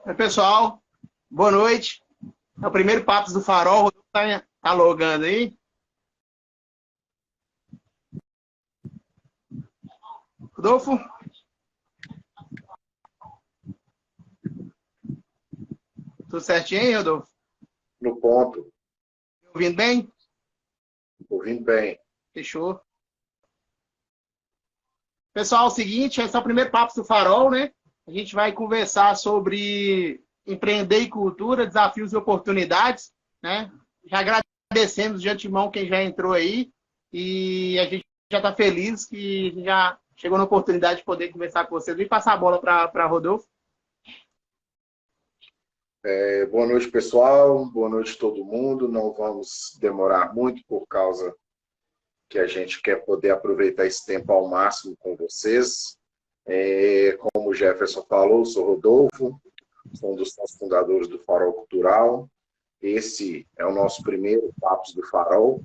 Oi, pessoal, boa noite. É o primeiro Papos do Farol. O Rodolfo tá logando aí. Rodolfo, tudo certinho aí, Rodolfo? No ponto, Me ouvindo bem? ouvindo bem. Fechou. Pessoal, é o seguinte, esse é o primeiro Papos do Farol, né? A gente vai conversar sobre empreender e cultura, desafios e oportunidades, né? Já agradecemos de antemão quem já entrou aí e a gente já está feliz que já chegou na oportunidade de poder conversar com vocês. Vim passar a bola para Rodolfo. Boa noite, pessoal. Boa noite, todo mundo. Não vamos demorar muito por causa que a gente quer poder aproveitar esse tempo ao máximo com vocês. Como o Jefferson falou, sou Rodolfo, sou um dos fundadores do Farol Cultural. Esse é o nosso primeiro Papos do Farol.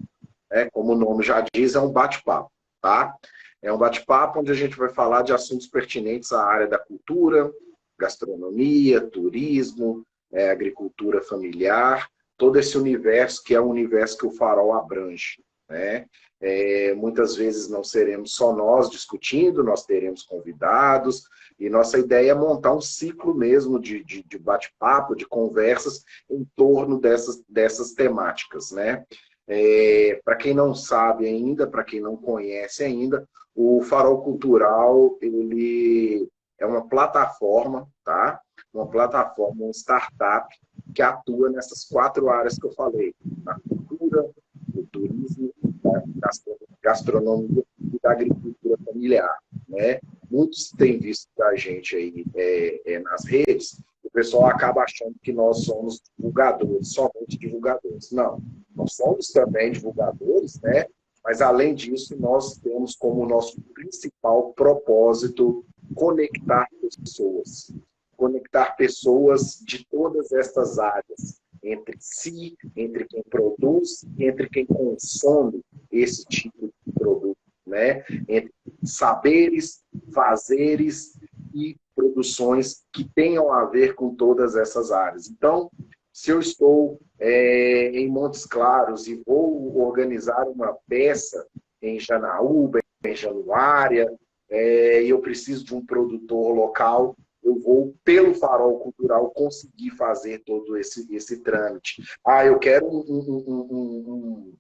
Como o nome já diz, é um bate-papo, tá? É um bate-papo onde a gente vai falar de assuntos pertinentes à área da cultura, gastronomia, turismo, agricultura familiar, todo esse universo que é o universo que o Farol abrange, né? Muitas vezes não seremos só nós discutindo, nós teremos convidados, e nossa ideia é montar um ciclo mesmo de bate-papo, de conversas em torno dessas temáticas, né? Para quem não sabe ainda, para quem não conhece ainda, o Farol Cultural, ele é uma plataforma, tá? Uma plataforma, uma startup que atua nessas 4 áreas que eu falei: na cultura, no turismo, na gastronomia e da agricultura familiar, né? Muitos têm visto a gente aí nas redes, o pessoal acaba achando que nós somos divulgadores, somente divulgadores. Não, nós somos também divulgadores, né? Mas, além disso, nós temos como nosso principal propósito conectar pessoas. Conectar pessoas de todas estas áreas, entre si, entre quem produz e entre quem consome esse tipo de produto, né? Entre saberes, fazeres e produções que tenham a ver com todas essas áreas. Então, se eu estou em Montes Claros e vou organizar uma peça em Janaúba, em Januária, e eu preciso de um produtor local, eu vou, pelo Farol Cultural, conseguir fazer todo esse trâmite. Eu quero um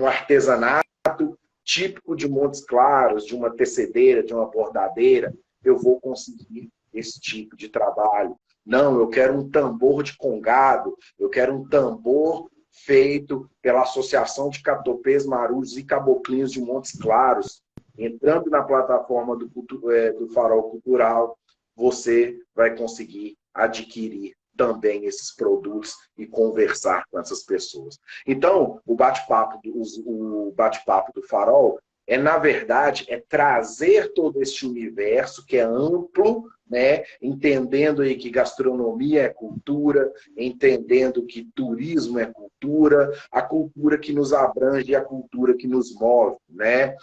artesanato típico de Montes Claros, de uma tecedeira, de uma bordadeira, eu vou conseguir esse tipo de trabalho. Não, eu quero um tambor de congado, eu quero um tambor feito pela Associação de Catopês, Marujos e Caboclinhos de Montes Claros. Entrando na plataforma do Farol Cultural, você vai conseguir adquirir também esses produtos e conversar com essas pessoas. Então, o bate-papo do Farol na verdade, trazer todo esse universo que é amplo, né? Entendendo aí que gastronomia é cultura, entendendo que turismo é cultura, a cultura que nos abrange e a cultura que nos move, né?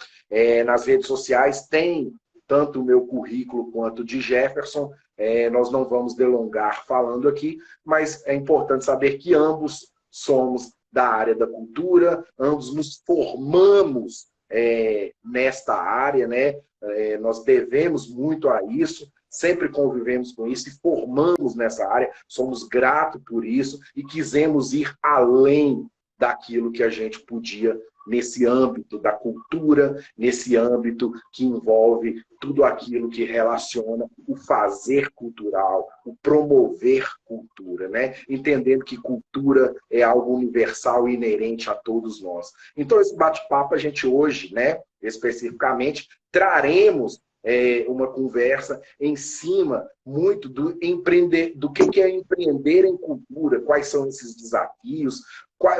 Nas redes sociais tem tanto o meu currículo quanto o de Jefferson, nós não vamos delongar falando aqui, mas é importante saber que ambos somos da área da cultura, ambos nos formamos nesta área, né? Nós devemos muito a isso, sempre convivemos com isso e formamos nessa área, somos gratos por isso e quisemos ir além daquilo que a gente podia nesse âmbito da cultura, nesse âmbito que envolve tudo aquilo que relaciona o fazer cultural, o promover cultura, né? Entendendo que cultura é algo universal e inerente a todos nós. Então, esse bate-papo, a gente hoje, né, especificamente, traremos uma conversa em cima muito do que é empreender em cultura, quais são esses desafios,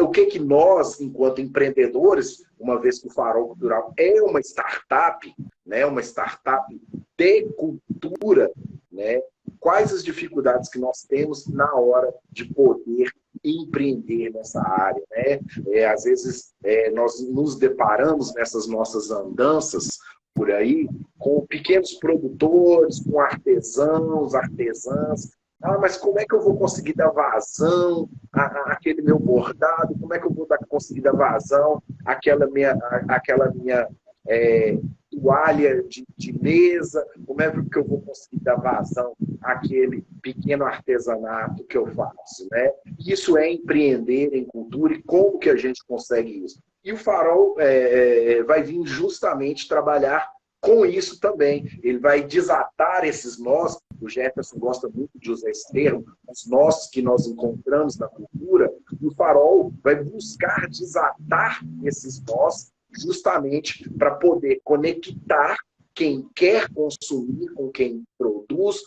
o que nós, enquanto empreendedores, uma vez que o Farol Cultural é uma startup, né, uma startup de cultura, né, quais as dificuldades que nós temos na hora de poder empreender nessa área, né? Às vezes nós nos deparamos nessas nossas andanças por aí com pequenos produtores, com artesãos, artesãs Ah, mas como é que eu vou conseguir dar vazão àquele meu bordado? Como é que eu vou conseguir dar vazão àquela minha toalha de mesa? Como é que eu vou conseguir dar vazão àquele pequeno artesanato que eu faço, né? Isso é empreender em cultura e como que a gente consegue isso? E o Farol vai vir justamente trabalhar com isso também. Ele vai desatar esses nós. O Jefferson gosta muito de usar esse termo, os nós que nós encontramos na cultura. E o Farol vai buscar desatar esses nós justamente para poder conectar quem quer consumir com quem produz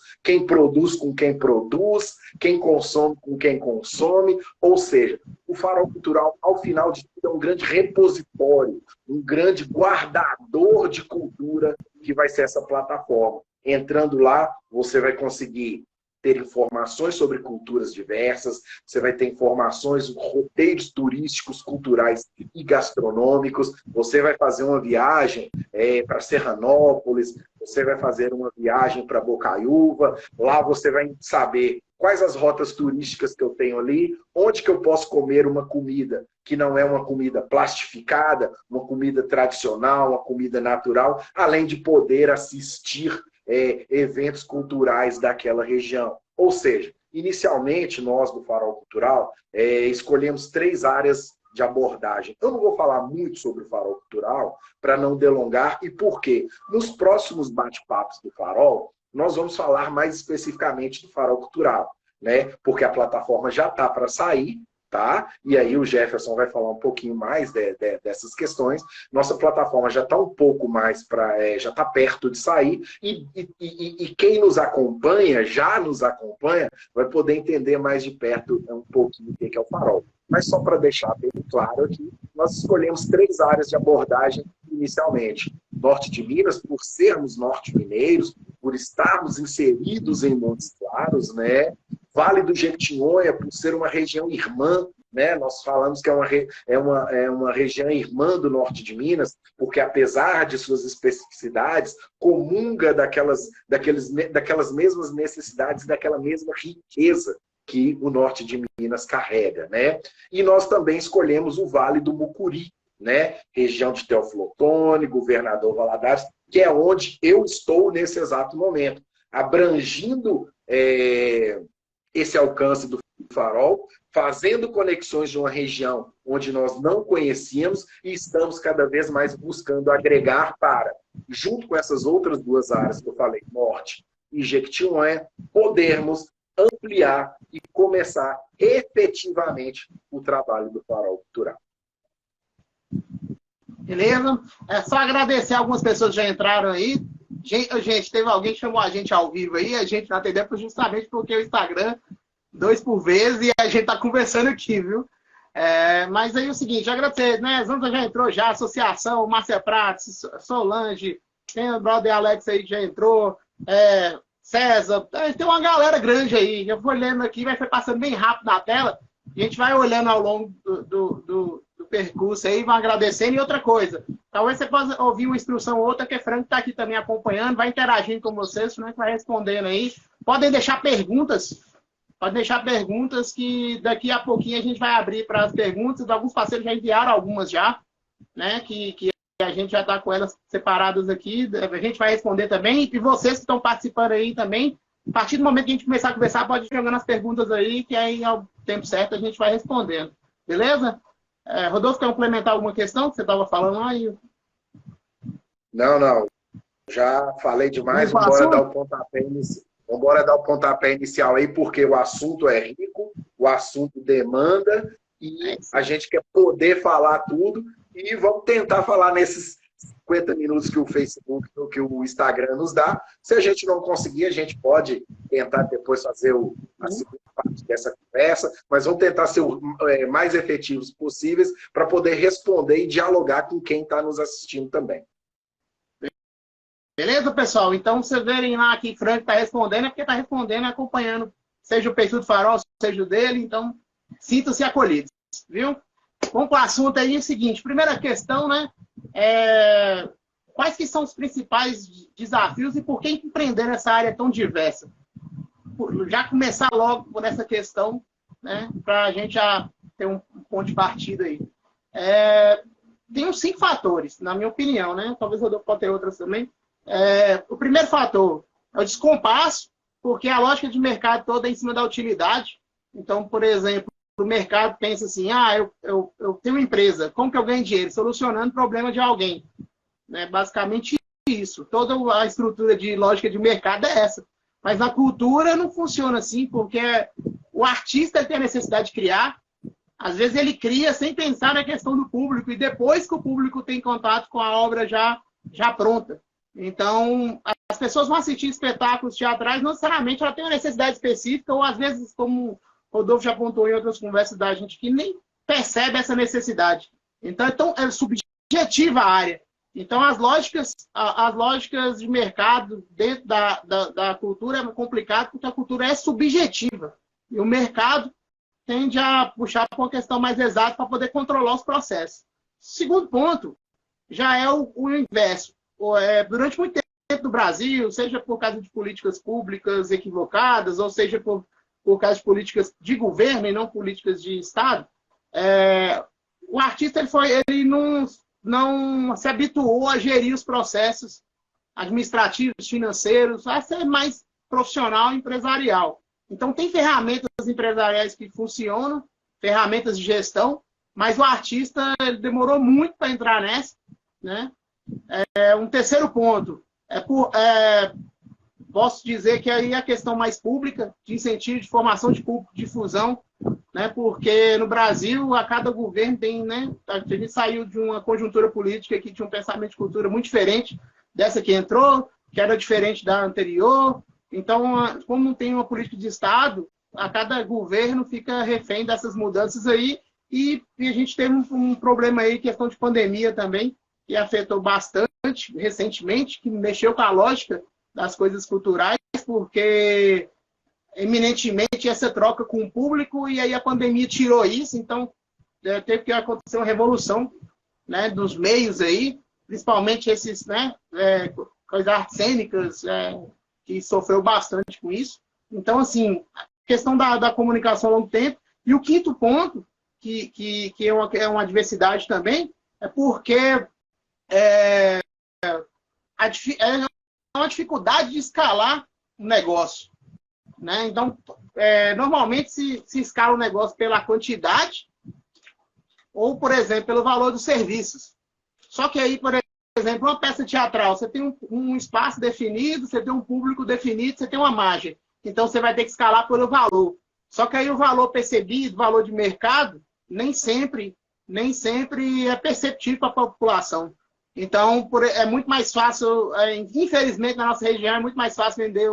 com quem produz, quem consome com quem consome. Ou seja, o Farol Cultural, ao final de tudo, é um grande repositório, um grande guardador de cultura que vai ser essa plataforma. Entrando lá, você vai conseguir ter informações sobre culturas diversas, você vai ter informações, roteiros turísticos, culturais e gastronômicos, você vai fazer uma viagem para Serranópolis, você vai fazer uma viagem para Bocaiúva, lá você vai saber quais as rotas turísticas que eu tenho ali, onde que eu posso comer uma comida que não é uma comida plastificada, uma comida tradicional, uma comida natural, além de poder assistir eventos culturais daquela região. Ou seja, inicialmente, nós do Farol Cultural escolhemos 3 áreas de abordagem. Eu não vou falar muito sobre o Farol Cultural para não delongar, e por quê? Nos próximos bate-papos do Farol, nós vamos falar mais especificamente do Farol Cultural, né? Porque a plataforma já está para sair, tá? E aí o Jefferson vai falar um pouquinho mais dessas questões. Nossa plataforma já está um pouco mais já está perto de sair, e quem nos acompanha, já nos acompanha, vai poder entender mais de perto um pouquinho o que é o Farol. Mas só para deixar bem claro aqui, nós escolhemos 3 áreas de abordagem inicialmente. Norte de Minas, por sermos norte-mineiros, por estarmos inseridos em Montes Claros, né? Vale do Jequitinhonha, por ser uma região irmã, né? Nós falamos que é uma região irmã do norte de Minas, porque apesar de suas especificidades, comunga daquelas mesmas necessidades, daquela mesma riqueza que o norte de Minas carrega, né? E nós também escolhemos o Vale do Mucuri, né? Região de Teófilo Otoni, Governador Valadares, que é onde eu estou nesse exato momento, abrangindo esse alcance do Farol, fazendo conexões de uma região onde nós não conhecíamos e estamos cada vez mais buscando agregar para, junto com essas outras 2 áreas que eu falei, Norte e Jequitinhonha, podermos ampliar e começar efetivamente o trabalho do Farol Cultural. Beleza? É só agradecer algumas pessoas que já entraram aí. Gente, teve alguém que chamou a gente ao vivo aí, a gente não atendeu justamente porque o Instagram 2 por vez e a gente tá conversando aqui, viu? Mas aí é o seguinte, agradecer, né? Zanta já entrou já, Associação, Márcia Prates, Solange, tem o brother Alex aí que já entrou, César, tem uma galera grande aí. Eu vou olhando aqui, vai passando bem rápido na tela, a gente vai olhando ao longo do percurso aí, vai agradecendo. E outra coisa, talvez você possa ouvir uma instrução ou outra, que o Franco está aqui também acompanhando, vai interagindo com vocês, o Franco vai respondendo aí. Podem deixar perguntas que daqui a pouquinho a gente vai abrir para as perguntas. Alguns parceiros já enviaram algumas já, né, que a gente já está com elas separadas aqui, a gente vai responder também. E vocês que estão participando aí também, a partir do momento que a gente começar a conversar, pode ir jogando as perguntas aí, que aí ao tempo certo a gente vai respondendo. Beleza? Rodolfo, quer complementar alguma questão que você estava falando aí? Não. Já falei demais, vamos dar o pontapé inicial aí, porque o assunto é rico, o assunto demanda, e a gente quer poder falar tudo, e vamos tentar falar nesses 50 minutos que o Facebook, que o Instagram nos dá. Se a gente não conseguir, a gente pode tentar depois fazer a segunda parte dessa conversa, mas vamos tentar ser o mais efetivos possíveis para poder responder e dialogar com quem está nos assistindo também. Beleza, pessoal? Então, vocês verem lá que o Frank está respondendo, é porque está respondendo e acompanhando, seja o perfil do Farol, seja o dele. Então, sintam-se acolhidos, viu? Vamos para o assunto aí, é o seguinte. Primeira questão, né? Quais que são os principais desafios e por que empreender nessa área tão diversa? já começar logo por essa questão, né, para a gente já ter um ponto de partida aí. Tem uns 5 fatores, na minha opinião, né? Talvez eu possa ter outras também. O primeiro fator é o descompasso, porque a lógica de mercado toda é em cima da utilidade. Então, por exemplo, o mercado pensa assim, eu tenho uma empresa, como que eu ganho dinheiro? Solucionando o problema de alguém. Né? Basicamente isso. Toda a estrutura de lógica de mercado é essa. Mas na cultura não funciona assim, porque o artista tem a necessidade de criar. Às vezes ele cria sem pensar na questão do público, e depois que o público tem contato com a obra já pronta. Então, as pessoas vão assistir espetáculos teatrais, não necessariamente ela tem uma necessidade específica, ou às vezes, como o Rodolfo já apontou em outras conversas da gente, que nem percebe essa necessidade. Então é subjetiva a área. Então, as lógicas de mercado dentro da cultura é complicado, porque a cultura é subjetiva. E o mercado tende a puxar para uma questão mais exata para poder controlar os processos. Segundo ponto, já é o inverso. Durante muito tempo no Brasil, seja por causa de políticas públicas equivocadas, ou seja por causa de políticas de governo e não políticas de Estado, o artista ele não se habituou a gerir os processos administrativos, financeiros, a ser mais profissional e empresarial. Então, tem ferramentas empresariais que funcionam, ferramentas de gestão, mas o artista ele demorou muito para entrar nessa. Né? Um terceiro ponto, posso dizer que aí é a questão mais pública, de incentivo, de formação de público, difusão, né? Porque no Brasil, a cada governo tem, né? A gente saiu de uma conjuntura política que tinha um pensamento de cultura muito diferente dessa que entrou, que era diferente da anterior. Então, como não tem uma política de Estado, a cada governo fica refém dessas mudanças aí, e a gente teve um problema aí, questão de pandemia também, que afetou bastante recentemente, que mexeu com a lógica das coisas culturais, porque eminentemente essa troca com o público, e aí a pandemia tirou isso, então teve que acontecer uma revolução, né, dos meios aí, principalmente esses, né, coisas artes cênicas, que sofreu bastante com isso. Então, assim, a questão da comunicação ao longo do tempo. E o quinto ponto, que é uma diversidade também, é porque é uma dificuldade de escalar um negócio. Né? Então, normalmente se escala o negócio pela quantidade ou, por exemplo, pelo valor dos serviços. Só que aí, por exemplo, uma peça teatral, você tem um espaço definido, você tem um público definido, você tem uma margem. Então, você vai ter que escalar pelo valor. Só que aí o valor percebido, o valor de mercado, nem sempre é perceptível para a população. Então, é muito mais fácil, infelizmente, na nossa região, é muito mais fácil vender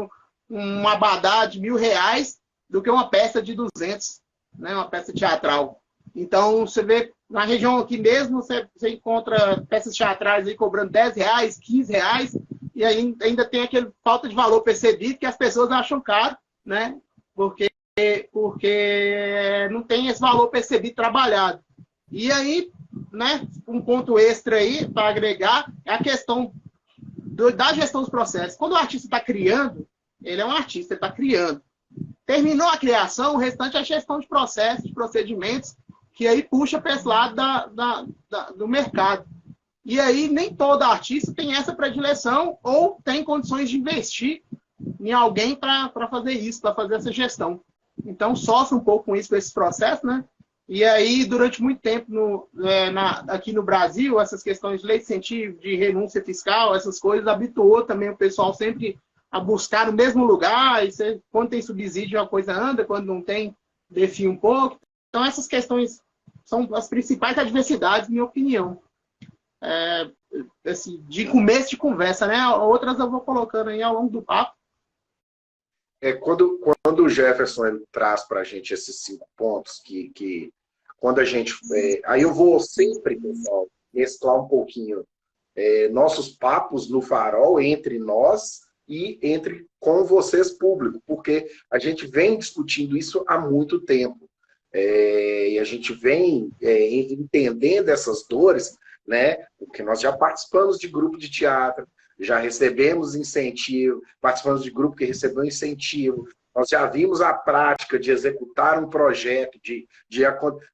um abadá de R$1.000 do que uma peça de 200, né? Uma peça teatral. Então, você vê, na região aqui mesmo, você encontra peças teatrais aí cobrando R$10, R$15, e aí ainda tem aquele falta de valor percebido que as pessoas acham caro, né? Porque não tem esse valor percebido trabalhado. E aí, né, um ponto extra aí, para agregar, é a questão da gestão dos processos. Quando o artista está criando, ele é um artista, ele está criando. Terminou a criação, o restante é a gestão de processos, de procedimentos, que aí puxa para esse lado do mercado. E aí nem todo artista tem essa predileção ou tem condições de investir em alguém para fazer isso, para fazer essa gestão. Então sofre um pouco com isso, com esses processos, né? E aí, durante muito tempo, aqui no Brasil, essas questões de lei de incentivo, de renúncia fiscal, essas coisas, habituou também o pessoal sempre a buscar no mesmo lugar. E quando tem subsídio, a coisa anda, quando não tem, defia um pouco. Então, essas questões são as principais adversidades, minha opinião. Assim, de começo de conversa, né? Outras eu vou colocando aí ao longo do papo. Quando o Jefferson ele traz para a gente esses 5 pontos, que quando a gente... aí eu vou sempre, pessoal, mesclar um pouquinho nossos papos no Farol entre nós e com vocês, público, porque a gente vem discutindo isso há muito tempo. E a gente vem entendendo essas dores, né? Porque nós já participamos de grupo de teatro, já recebemos incentivo, participamos de grupo que recebeu incentivo, Nós já vimos a prática de executar um projeto,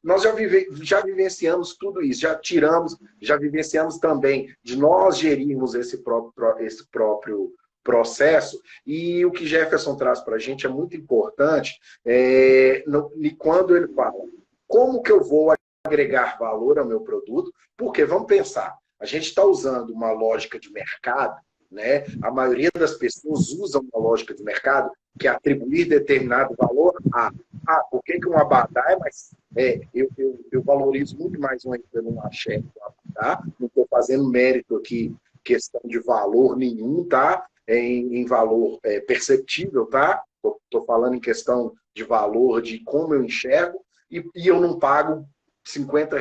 nós já vivenciamos tudo isso, já vivenciamos também de nós gerirmos esse próprio processo. E o que Jefferson traz para a gente é muito importante, quando ele fala como que eu vou agregar valor ao meu produto, porque vamos pensar, a gente está usando uma lógica de mercado, né? A maioria das pessoas usam uma lógica de mercado que é atribuir determinado valor a por que um abadá é mais... eu valorizo muito mais um axé que um abadá, não estou fazendo mérito aqui, questão de valor nenhum, tá? Em valor perceptível, tá? Estou falando em questão de valor, de como eu enxergo, e eu não pago R$ 50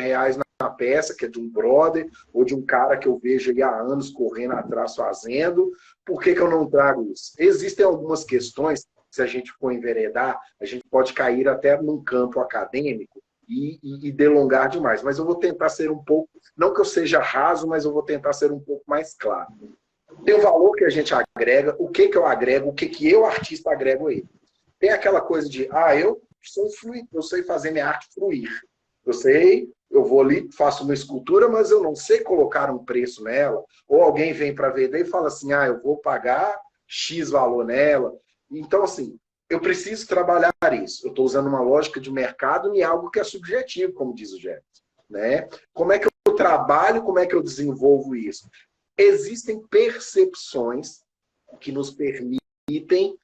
na peça, que é de um brother, ou de um cara que eu vejo aí há anos correndo atrás fazendo. Por que eu não trago isso? Existem algumas questões, se a gente for enveredar, a gente pode cair até num campo acadêmico e delongar demais. Mas eu vou tentar ser um pouco, não que eu seja raso, mas eu vou tentar ser um pouco mais claro. Tem o valor que a gente agrega, o que eu agrego, o que eu, artista, agrego a ele. Tem aquela coisa de, eu sou fluido, eu sei fazer minha arte fluir. Eu vou ali, faço uma escultura, mas eu não sei colocar um preço nela. Ou alguém vem para vender e fala assim, eu vou pagar X valor nela. Então, assim, eu preciso trabalhar isso. Eu estou usando uma lógica de mercado em algo que é subjetivo, como diz o Jefferson, né? Como é que eu trabalho, como é que eu desenvolvo isso? Existem percepções que nos permitem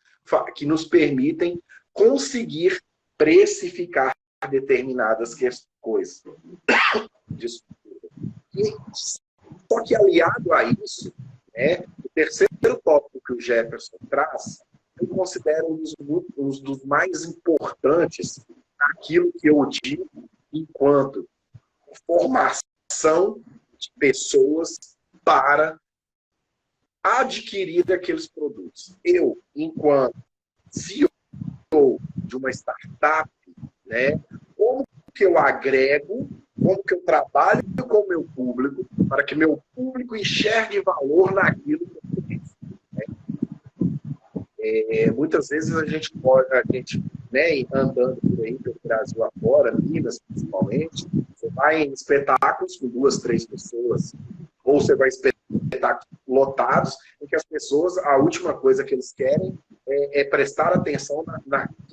conseguir precificar determinadas coisas. Só que aliado a isso, o terceiro tópico que o Jefferson traz, eu considero um dos mais importantes naquilo que eu digo enquanto formação de pessoas para adquirir aqueles produtos. Eu, enquanto CEO de uma startup, como que eu agrego, como que eu trabalho com o meu público, para que meu público enxergue valor naquilo que eu fiz. Muitas vezes a gente andando por aí pelo Brasil afora, Minas principalmente, você vai em espetáculos com 2, 3 pessoas, ou você vai em espetáculos lotados, em que as pessoas, a última coisa que eles querem é prestar atenção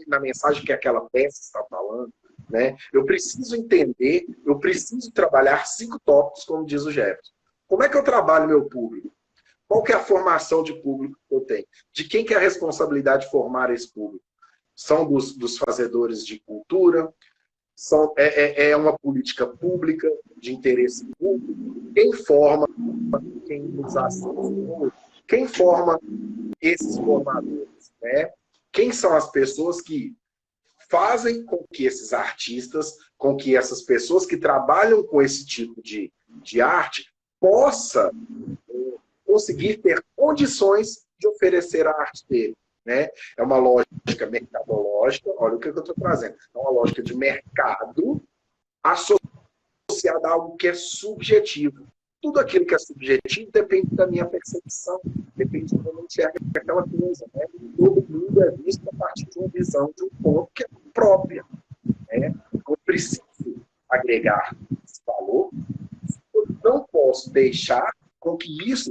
na mensagem que aquela peça está falando. Eu preciso entender, eu preciso trabalhar 5 tópicos, como diz o Jefferson. Como é que eu trabalho meu público? Qual que é a formação de público que eu tenho? De quem que é a responsabilidade de formar esse público? São dos fazedores de cultura? É uma política pública de interesse público? Quem forma, quem nos assiste? Quem forma esses formadores? Quem são as pessoas que fazem com que esses artistas, com que essas pessoas que trabalham com esse tipo de arte possa conseguir ter condições de oferecer a arte dele. É uma lógica mercadológica, olha o que eu estou trazendo, é uma lógica de mercado associada a algo que é subjetivo. Tudo aquilo que é subjetivo depende da minha percepção, depende de como eu enxergo aquela coisa. Todo mundo é visto a partir de uma visão, de um ponto que é própria. Eu preciso agregar esse valor, eu não posso deixar com que isso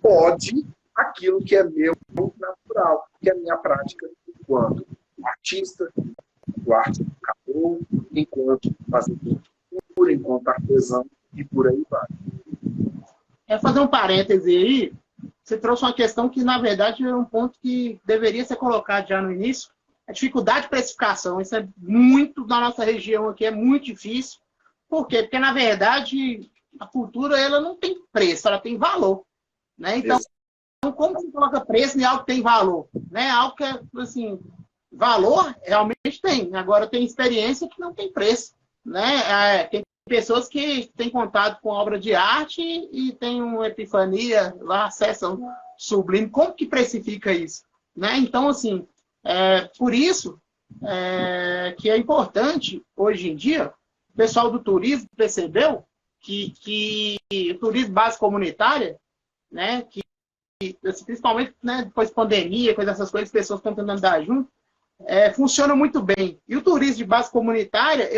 pode aquilo que é meu natural, que é a minha prática enquanto artista, enquanto arte educador, enquanto fazedor de cultura, enquanto artesão e por aí vai. Fazer um parêntese aí, você trouxe uma questão que, na verdade, é um ponto que deveria ser colocado já no início, a dificuldade de precificação. Isso é muito, na nossa região aqui, é muito difícil. Por quê? Porque, na verdade, a cultura ela não tem preço, ela tem valor. Então, como você coloca preço em algo que tem valor? Algo que é, assim, valor realmente tem. Agora, tem experiência que não tem preço. Tem pessoas que têm contato com obra de arte e têm uma epifania, lá acessam sublime. Como que precifica isso? Então, assim, por isso que é importante, hoje em dia, o pessoal do turismo percebeu que o turismo base comunitária, que principalmente depois da pandemia, essas coisas, as pessoas estão tentando dar junto, funciona muito bem. E o turismo de base comunitária,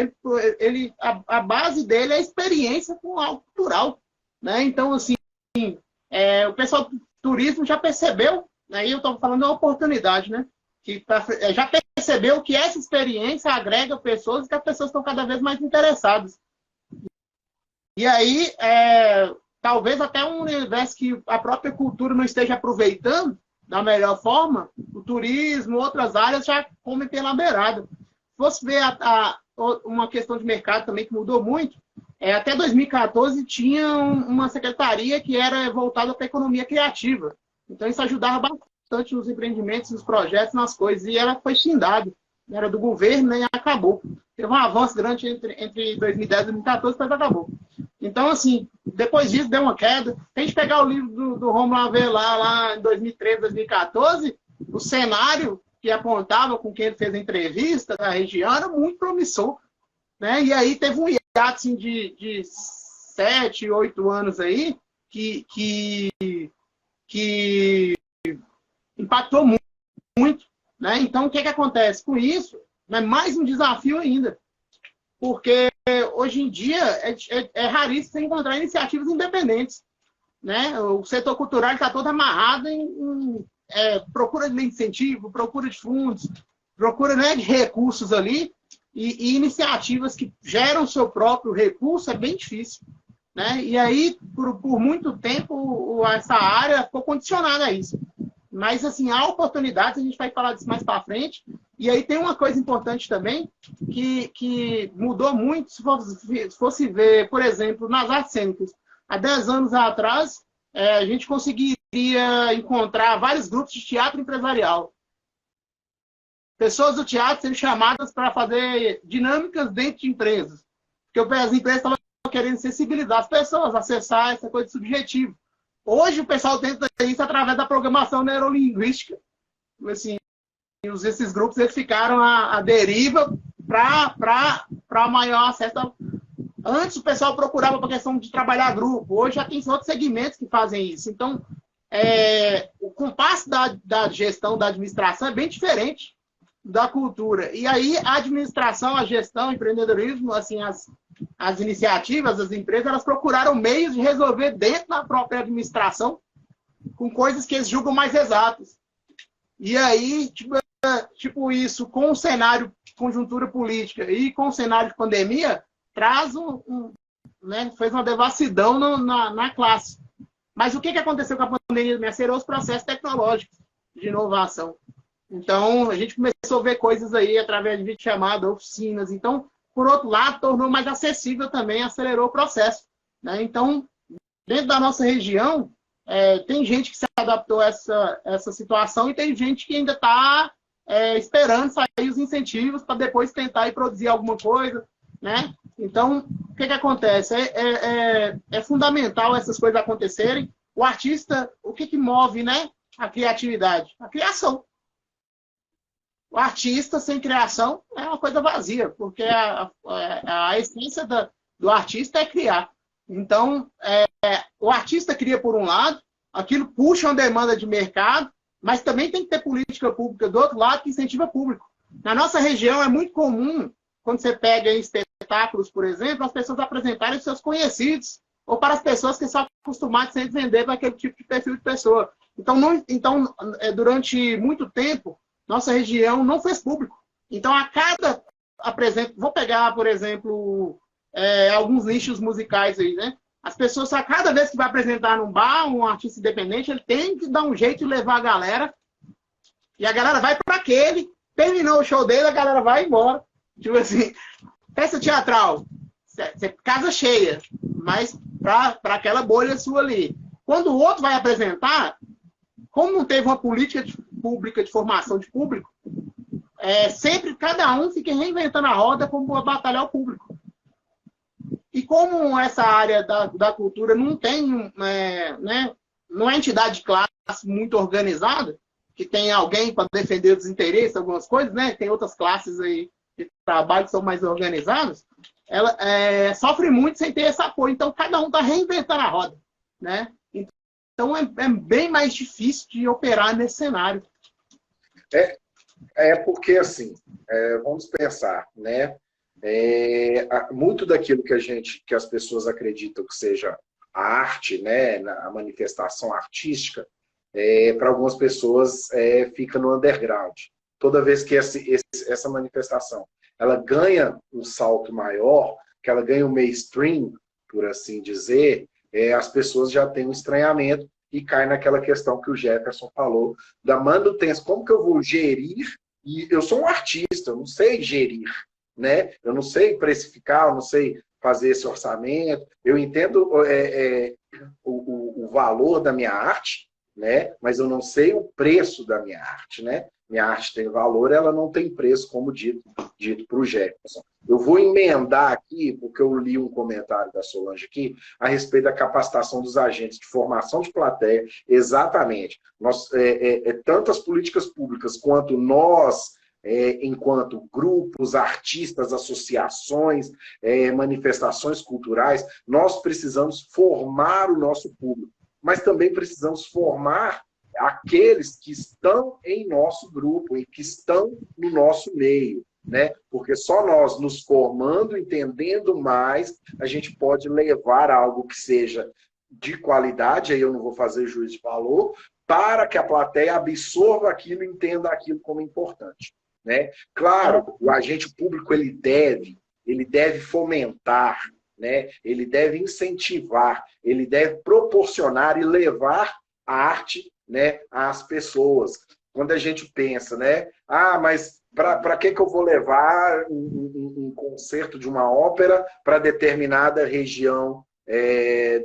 a base dele é a experiência com algo cultural. Né? Então, assim, o pessoal do turismo já percebeu, aí eu estou falando de uma oportunidade, né? Que já percebeu que essa experiência agrega pessoas e que as pessoas estão cada vez mais interessadas. E aí, talvez até um universo que a própria cultura não esteja aproveitando da melhor forma, o turismo, outras áreas já comem pela beirada. Se fosse ver uma questão de mercado também que mudou muito, até 2014 tinha uma secretaria que era voltada para a economia criativa. Então isso ajudava bastante nos empreendimentos, nos projetos, nas coisas. E ela foi findada. Era do governo, né, e acabou. Teve um avanço grande entre 2010 e 2014, mas acabou. Então, assim, depois disso deu uma queda. Se a gente pegar o livro do Romulo Avelar lá em 2013, 2014, o cenário que apontava com quem ele fez a entrevista da região era muito promissor. Né? E aí teve um hiato assim, de 7, 8 anos aí que impactou muito. Né? Então, o que acontece com isso? É mais um desafio ainda. Porque hoje em dia é raríssimo você encontrar iniciativas independentes. Né? O setor cultural está todo amarrado em procura de incentivo, procura de fundos, procura, né, de recursos ali, e iniciativas que geram seu próprio recurso é bem difícil. Né? E aí, por muito tempo, essa área ficou condicionada a isso. Mas, assim, há oportunidades, a gente vai falar disso mais para frente. E aí tem uma coisa importante também, que mudou muito, se fosse ver, por exemplo, nas artes cênicas. Há 10 anos atrás, a gente conseguiria encontrar vários grupos de teatro empresarial. Pessoas do teatro sendo chamadas para fazer dinâmicas dentro de empresas. Porque as empresas estavam querendo sensibilizar as pessoas, acessar essa coisa subjetiva. Hoje o pessoal tenta isso através da programação neurolinguística. Assim, esses grupos eles ficaram à deriva para maior acesso. Antes o pessoal procurava para a questão de trabalhar grupo. Hoje já tem outros segmentos que fazem isso. Então, o compasso da gestão, da administração é bem diferente da cultura. E aí a administração, a gestão, o empreendedorismo, assim, as iniciativas, as empresas, elas procuraram meios de resolver dentro da própria administração com coisas que eles julgam mais exatas. E aí, tipo isso, com o cenário conjuntura política e com o cenário de pandemia, traz né, fez uma devassidão na classe. Mas o que aconteceu com a pandemia? Acelerou os processos tecnológicos de inovação. Então, a gente começou a ver coisas aí através de videochamada, oficinas. Então, por outro lado, tornou mais acessível também, acelerou o processo. Né? Então, dentro da nossa região, tem gente que se adaptou a essa situação e tem gente que ainda está esperando sair os incentivos para depois tentar ir produzir alguma coisa. Né? Então, o que acontece? É fundamental essas coisas acontecerem. O artista, o que move, né, a criatividade? A criação. O artista sem criação é uma coisa vazia, porque a essência do artista é criar. Então, o artista cria por um lado, aquilo puxa uma demanda de mercado, mas também tem que ter política pública do outro lado que incentiva público. Na nossa região é muito comum, quando você pega em espetáculos, por exemplo, as pessoas apresentarem os seus conhecidos, ou para as pessoas que são acostumadas a vender para aquele tipo de perfil de pessoa. Então, durante muito tempo, nossa região não fez público. Então, vou pegar, por exemplo, alguns nichos musicais aí, né? As pessoas, a cada vez que vai apresentar num bar, um artista independente, ele tem que dar um jeito de levar a galera. E a galera vai para aquele, terminou o show dele, a galera vai embora. Tipo assim, peça teatral, casa cheia, mas para aquela bolha sua ali. Quando o outro vai apresentar, como não teve uma política pública de formação de público, sempre cada um fica reinventando a roda como batalhar o público. E como essa área da cultura não tem, né, não é entidade de classe muito organizada, que tem alguém para defender os interesses, algumas coisas, né? Tem outras classes aí de trabalho que são mais organizadas, ela sofre muito sem ter esse apoio. Então, cada um está reinventando a roda. Né? Então, é bem mais difícil de operar nesse cenário. É porque, assim, vamos pensar, né? Muito daquilo que as pessoas acreditam que seja a arte, né, a manifestação artística, para algumas pessoas fica no underground. Toda vez que essa manifestação ela ganha um salto maior, que ela ganha um mainstream, por assim dizer, as pessoas já têm um estranhamento e cai naquela questão que o Jefferson falou da manutenção. Como que eu vou gerir? E eu sou um artista, eu não sei gerir, né? Eu não sei precificar, eu não sei fazer esse orçamento. Eu entendo o valor da minha arte, né? Mas eu não sei o preço da minha arte, né? Minha arte tem valor, ela não tem preço, como dito para o Jefferson. Eu vou emendar aqui, porque eu li um comentário da Solange aqui, a respeito da capacitação dos agentes de formação de plateia. Exatamente. Tanto as políticas públicas quanto nós, enquanto grupos, artistas, associações, manifestações culturais, nós precisamos formar o nosso público, mas também precisamos formar aqueles que estão em nosso grupo e que estão no nosso meio, né? Porque só nós nos formando, entendendo mais, a gente pode levar algo que seja de qualidade, aí eu não vou fazer juízo de valor, para que a plateia absorva aquilo e entenda aquilo como importante, né? Claro, o agente público ele deve fomentar, né? Ele deve incentivar, ele deve proporcionar e levar a arte, né, às pessoas. Quando a gente pensa, né? Mas para que eu vou levar um concerto de uma ópera para determinada região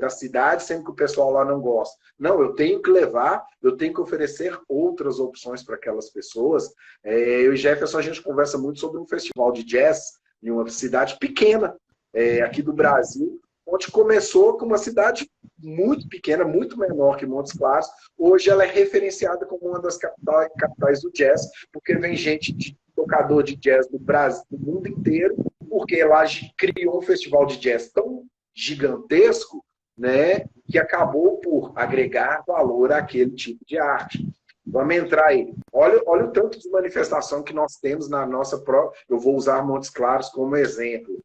da cidade, sendo que o pessoal lá não gosta? Não, eu tenho que levar, eu tenho que oferecer outras opções para aquelas pessoas. Eu e Jefferson, a gente conversa muito sobre um festival de jazz em uma cidade pequena, aqui do Brasil, onde começou com uma cidade muito pequena, muito menor que Montes Claros. Hoje ela é referenciada como uma das capitais do jazz, porque vem gente de tocador de jazz do Brasil, do mundo inteiro, porque lá criou um festival de jazz tão gigantesco, né, que acabou por agregar valor àquele tipo de arte. Vamos entrar aí. Olha o tanto de manifestação que nós temos na nossa própria... Eu vou usar Montes Claros como exemplo.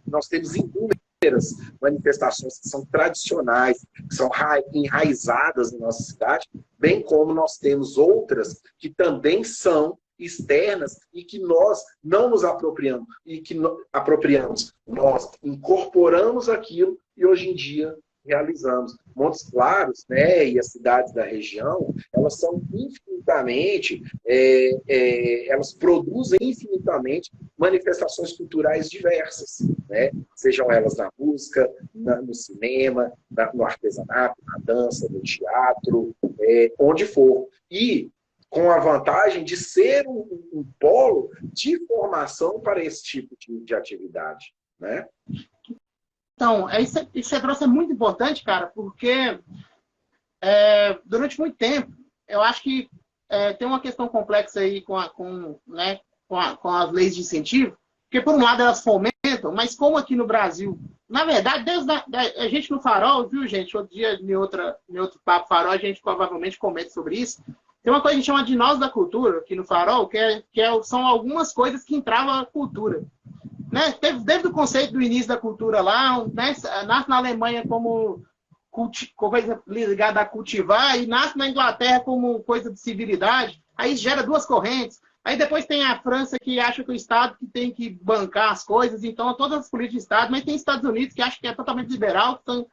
Nós temos inúmeras manifestações que são tradicionais, que são enraizadas na nossa cidade, bem como nós temos outras que também são externas e que nós não nos apropriamos, nós incorporamos aquilo e hoje em dia realizamos. Montes Claros, né, e as cidades da região, elas são infinitamente, elas produzem infinitamente manifestações culturais diversas, né? Sejam elas na música, no cinema, no artesanato, na dança, no teatro, onde for. E com a vantagem de ser um polo de formação para esse tipo de atividade, né? Então, isso que você trouxe é muito importante, cara, porque durante muito tempo, eu acho que tem uma questão complexa aí com as leis de incentivo, porque, por um lado, elas fomentam, mas como aqui no Brasil, na verdade, a gente no Farol, viu, gente? Outro dia, em outro Papo Farol, a gente provavelmente comenta sobre isso. Tem uma coisa que a gente chama de nós da cultura, aqui no Farol, são algumas coisas que entravam a cultura. Né? Desde o conceito do início da cultura lá, né? Nasce na Alemanha como coisa ligada a cultivar e nasce na Inglaterra como coisa de civilidade. Aí gera duas correntes. Aí depois tem a França que acha que o Estado que tem que bancar as coisas, então todas as políticas de Estado, mas tem Estados Unidos que acha que é totalmente liberal, que são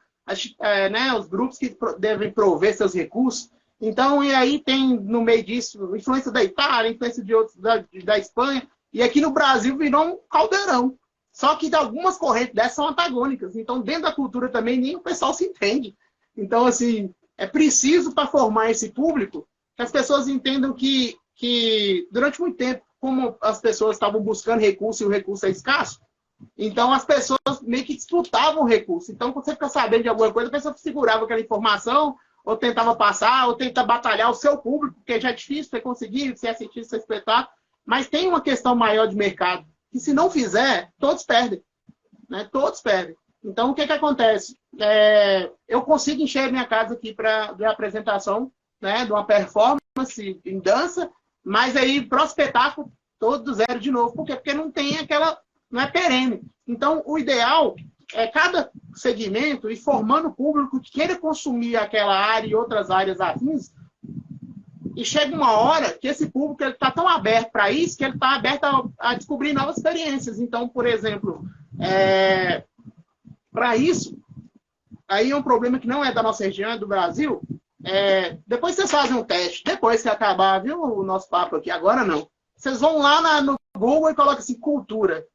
né, os grupos que devem prover seus recursos. Então, e aí tem no meio disso influência da Itália, influência de outros da Espanha, e aqui no Brasil virou um caldeirão. Só que algumas correntes dessas são antagônicas. Então, dentro da cultura também, nem o pessoal se entende. Então, assim, é preciso para formar esse público que as pessoas entendam que durante muito tempo, como as pessoas estavam buscando recurso e o recurso é escasso, então as pessoas meio que disputavam o recurso. Então, quando você fica sabendo de alguma coisa, a pessoa segurava aquela informação, ou tentava passar, ou tentava batalhar o seu público, porque já é difícil você conseguir, você assistir seu espetáculo. Mas tem uma questão maior de mercado, que se não fizer, todos perdem. Né? Todos perdem. Então, o que acontece? Eu consigo encher minha casa aqui de apresentação, né, de uma performance em dança, Mas aí, para o espetáculo, todo do zero de novo. Por quê? Porque não tem aquela... Não é perene. Então, o ideal é cada segmento ir formando público que queira consumir aquela área e outras áreas afins. E chega uma hora que esse público está tão aberto para isso que ele está aberto a descobrir novas experiências. Então, por exemplo, para isso, aí é um problema que não é da nossa região, é do Brasil. Depois vocês fazem um teste, depois que acabar, viu, o nosso papo aqui, agora não. Vocês vão lá no Google e colocam assim, cultura.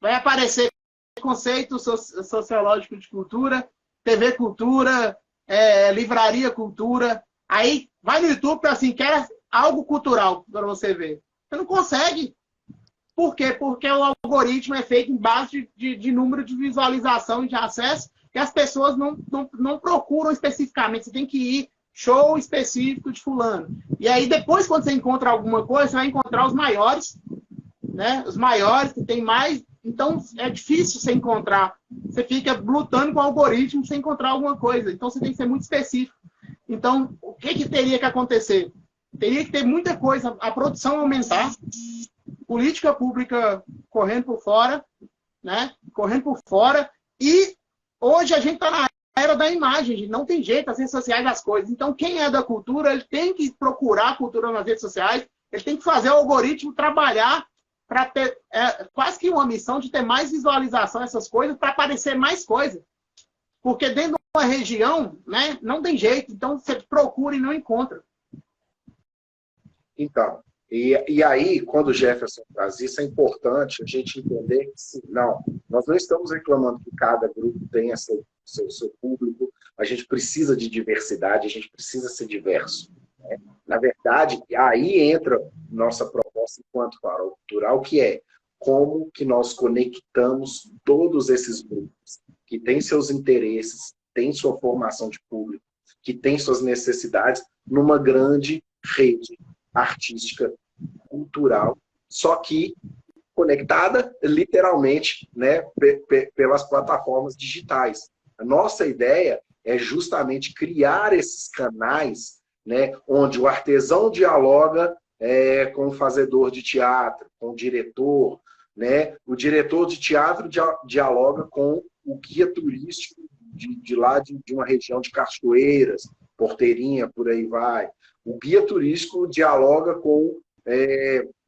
Vai aparecer conceito sociológico de cultura, TV cultura, livraria cultura. Aí vai no YouTube para assim, quer algo cultural para você ver. Você não consegue. Por quê? Porque o algoritmo é feito em base de número de visualização e de acesso que as pessoas não procuram especificamente. Você tem que ir show específico de fulano. E aí depois, quando você encontra alguma coisa, você vai encontrar os maiores, né? Os maiores que tem mais. Então é difícil você encontrar. Você fica lutando com o algoritmo sem encontrar alguma coisa. Então você tem que ser muito específico. Então, o que teria que acontecer? Teria que ter muita coisa, a produção aumentar, política pública correndo por fora, né? Correndo por fora. E hoje a gente está na era da imagem, não tem jeito, as redes sociais das coisas. Então, quem é da cultura, ele tem que procurar a cultura nas redes sociais, ele tem que fazer o algoritmo trabalhar para ter quase que uma missão de ter mais visualização dessas coisas, para aparecer mais coisas. Porque dentro de uma região, né, não tem jeito. Então, você procura e não encontra. Então, e aí, quando o Jefferson traz isso, é importante a gente entender que, sim, nós não estamos reclamando que cada grupo tenha seu público, a gente precisa de diversidade, a gente precisa ser diverso. Né? Na verdade, aí entra nossa proposta enquanto farol cultural, que é como que nós conectamos todos esses grupos que têm seus interesses, têm sua formação de público, que têm suas necessidades, numa grande rede artística, cultural, só que conectada literalmente, né, pelas plataformas digitais. A nossa ideia é justamente criar esses canais, né, onde o artesão dialoga com o fazedor de teatro, com o diretor, né, o diretor de teatro dialoga com o guia turístico de lá de uma região de Cachoeiras, Porteirinha, por aí vai. O guia turístico dialoga com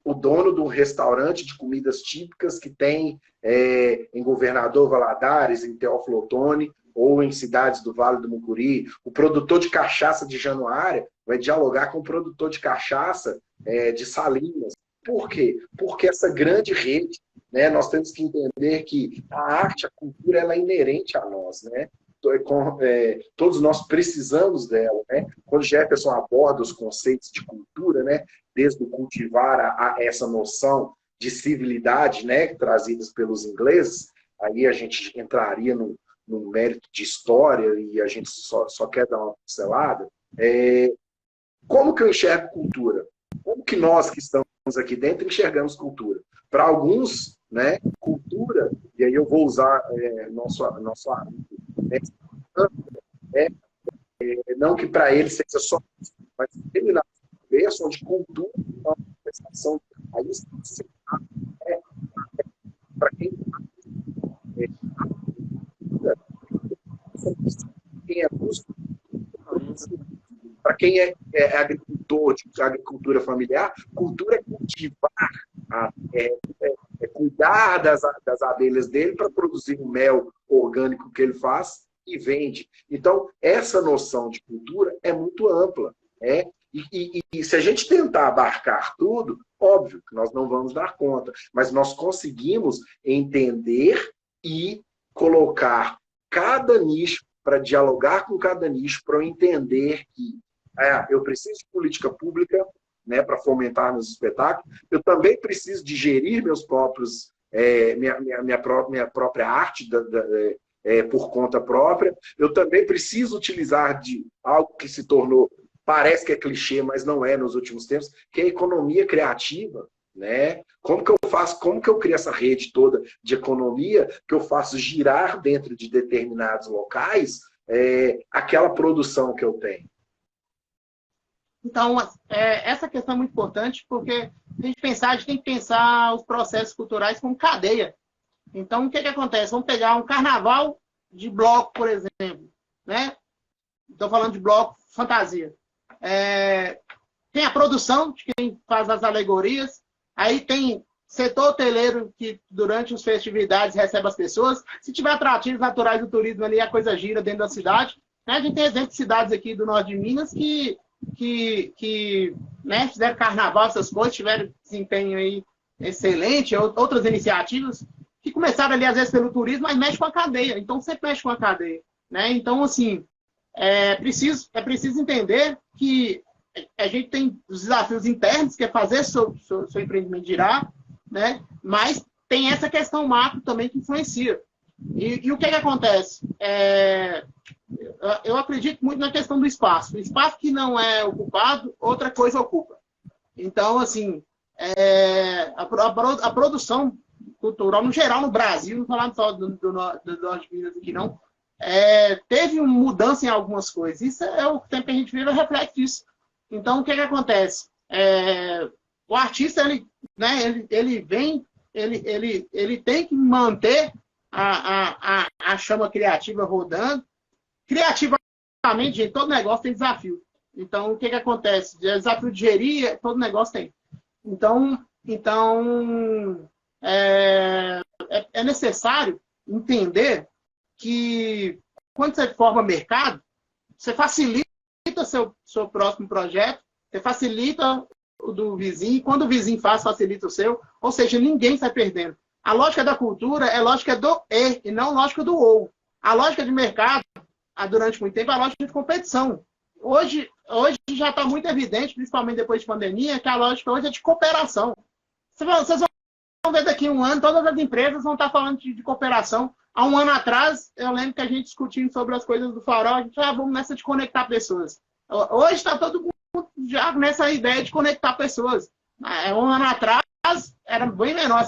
o dono de um restaurante de comidas típicas que tem em Governador Valadares, em Teófilo Otoni, ou em cidades do Vale do Mucuri. O produtor de cachaça de Januária vai dialogar com o produtor de cachaça de Salinas. Por quê? Porque essa grande rede, né, nós temos que entender que a arte, a cultura, ela é inerente a nós, né? Todos nós precisamos dela, né? Quando Jefferson aborda os conceitos de cultura, né, desde o cultivar a essa noção de civilidade, né, trazidas pelos ingleses, aí a gente entraria no mérito de história e a gente só quer dar uma pincelada. Como que eu enxergo cultura? Como que nós que estamos aqui dentro enxergamos cultura? Para alguns, né, cultura, e aí eu vou usar nosso amigo, não que para ele seja só isso, mas terminar a cabeça onde cultura é uma manifestação de raiz para quem é músico, para quem é agricultor, de agricultura familiar, cultura é cultivar, cuidar das abelhas dele para produzir o mel orgânico que ele faz e vende. Então, essa noção de cultura é muito ampla. E se a gente tentar abarcar tudo, óbvio que nós não vamos dar conta, mas nós conseguimos entender e colocar cada nicho para dialogar com cada nicho, para eu entender que eu preciso de política pública, né, para fomentar nos espetáculos, eu também preciso de gerir meus próprios, minha própria arte por conta própria, eu também preciso utilizar de algo que se tornou, parece que é clichê, mas não é nos últimos tempos, que é a economia criativa. Né? Como que eu faço, como que eu crio essa rede toda de economia que eu faço girar dentro de determinados locais aquela produção que eu tenho? Então, essa questão é muito importante, porque a gente tem que pensar os processos culturais como cadeia. Então, o que acontece? Vamos pegar um carnaval de bloco, por exemplo. Né? Estou falando de bloco fantasia. Tem a produção, de quem faz as alegorias. Aí tem setor hoteleiro, que durante as festividades recebe as pessoas. Se tiver atrativos naturais do turismo ali, a coisa gira dentro da cidade. Né? A gente tem exemplos de cidades aqui do norte de Minas que né, fizeram carnaval, essas coisas, tiveram desempenho aí excelente, outras iniciativas que começaram ali, às vezes, pelo turismo, mas mexe com a cadeia. Então, sempre mexe com a cadeia. Né? Então, assim, é preciso entender que a gente tem os desafios internos, que é fazer seu empreendimento girar, né? Mas tem essa questão macro também que influencia. E o que acontece? Eu acredito muito na questão do espaço. O espaço que não é ocupado, outra coisa ocupa. Então, assim, a produção cultural, no geral, no Brasil, não falando só do Norte de Minas aqui, não, teve uma mudança em algumas coisas. Isso é o tempo que a gente vive, reflete isso. Então, o que acontece? O artista, ele tem que manter a chama criativa rodando. Criativamente, gente, todo negócio tem desafio. Então, o que acontece? Desafio de gerir, todo negócio tem. Então é necessário entender que quando você forma mercado, você facilita seu próximo projeto, você facilita o do vizinho, e quando o vizinho faz, facilita o seu, ou seja, ninguém sai perdendo. A lógica da cultura é lógica do e não lógica do ou. A lógica de mercado, durante muito tempo, é a lógica de competição. Hoje já está muito evidente, principalmente depois de pandemia, que a lógica hoje é de cooperação. Vocês vão ver daqui a um ano, todas as empresas vão estar falando de cooperação. Há um ano atrás, eu lembro que a gente discutindo sobre as coisas do Farol, a gente vamos nessa de conectar pessoas. Hoje está todo mundo já nessa ideia de conectar pessoas. Um ano atrás, era bem menor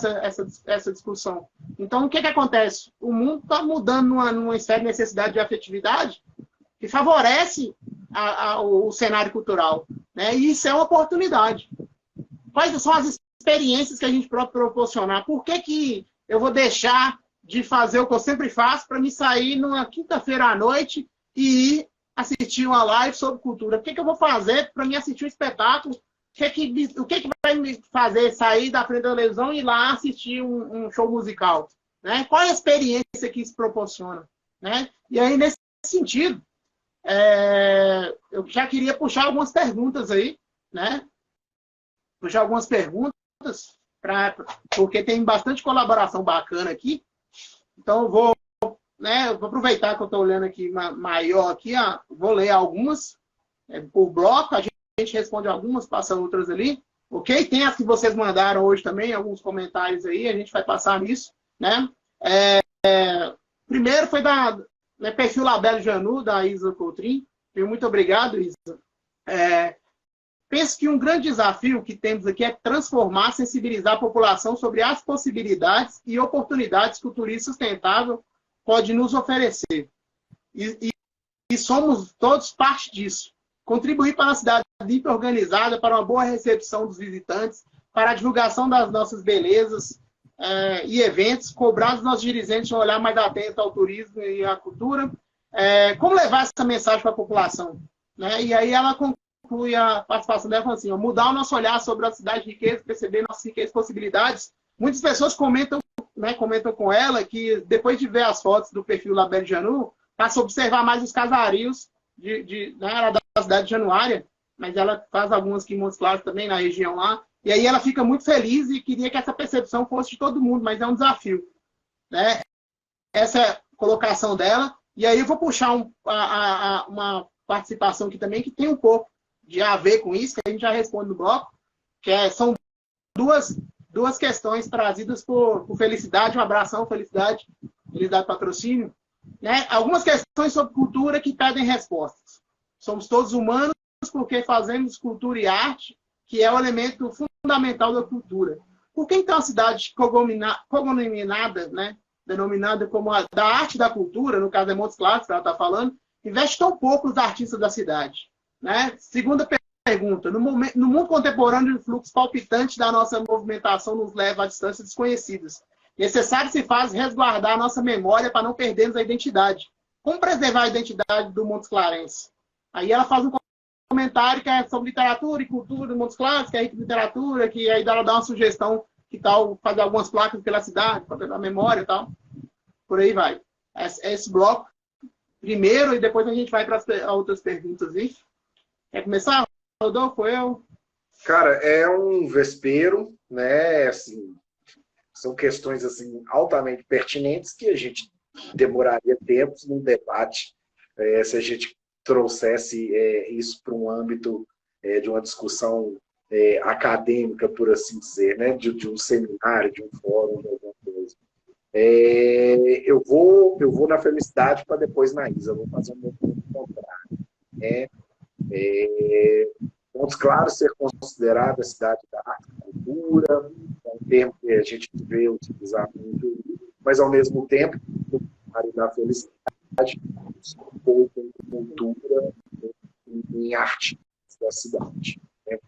essa discussão. Então, o que acontece? O mundo está mudando numa esfera de necessidade de afetividade que favorece o cenário cultural. Né? E isso é uma oportunidade. Quais são as experiências que a gente pode proporcionar? Por que eu vou deixar de fazer o que eu sempre faço para me sair numa quinta-feira à noite e ir assistir uma live sobre cultura? O que eu vou fazer para me assistir um espetáculo? O que vai me fazer sair da frente da televisão e ir lá assistir um show musical? Né? Qual é a experiência que isso proporciona? Né? E aí, nesse sentido, eu já queria puxar algumas perguntas aí, né? Puxar algumas perguntas, porque tem bastante colaboração bacana aqui. Então, eu vou aproveitar que eu estou olhando aqui maior aqui, vou ler algumas por bloco, a gente responde algumas, passa outras ali, ok? Tem as que vocês mandaram hoje também, alguns comentários aí, a gente vai passar nisso, né? Primeiro foi perfil Labelle Janu, da Isa Coutrin. Muito obrigado, Isa. Penso que um grande desafio que temos aqui é transformar, sensibilizar a população sobre as possibilidades e oportunidades que o turismo sustentável pode nos oferecer. E somos todos parte disso. Contribuir para uma cidade limpa e organizada, para uma boa recepção dos visitantes, para a divulgação das nossas belezas e eventos, cobrar dos nossos dirigentes um olhar mais atento ao turismo e à cultura. Como levar essa mensagem para a população? Né? E aí ela conclui a participação dela falando assim, mudar o nosso olhar sobre a cidade de riqueza, perceber nossas riquezas e possibilidades. Muitas pessoas comentam com ela que depois de ver as fotos do perfil Labelle Janu, passa a observar mais os casarios da cidade de Januária, mas ela faz algumas aqui em Montes Claros também, na região lá, e aí ela fica muito feliz e queria que essa percepção fosse de todo mundo, mas é um desafio. Né? Essa é a colocação dela, e aí eu vou puxar uma participação aqui também que tem um pouco de a ver com isso, que a gente já responde no bloco, que são duas questões trazidas por Felicidade, um abração, Felicidade Patrocínio. Né? Algumas questões sobre cultura que pedem respostas. Somos todos humanos porque fazemos cultura e arte, que é o elemento fundamental da cultura. Por que então a cidade cognominada, né, denominada como a da arte e da cultura, no caso é Montes Claros, que ela está falando, investe tão pouco nos artistas da cidade? Né? Segunda pergunta. No mundo contemporâneo, o fluxo palpitante da nossa movimentação nos leva a distâncias desconhecidas. Necessário se faz resguardar a nossa memória para não perdermos a identidade. Como preservar a identidade do Montes Clarence? Aí ela faz um comentário que é sobre literatura e cultura do Montes Clarence, que é literatura, que aí ela dá uma sugestão que tal fazer algumas placas pela cidade, para pegar a memória e tal. Por aí vai. Esse bloco primeiro e depois a gente vai para as outras perguntas. Hein? Quer começar, Rodolfo? Eu? Cara, é um vespeiro, né? Assim, são questões assim altamente pertinentes que a gente demoraria tempos num debate se a gente trouxesse isso para um âmbito de uma discussão acadêmica, por assim dizer, né? De um seminário, de um fórum, de alguma coisa. Eu vou na felicidade para depois na Isa. Eu vou fazer um movimento contrário. Né? Montes Claros ser considerada a cidade da arte e cultura, é um termo que a gente vê utilizar muito, mas ao mesmo tempo, da felicidade, um pouco em cultura, em arte da cidade. Né?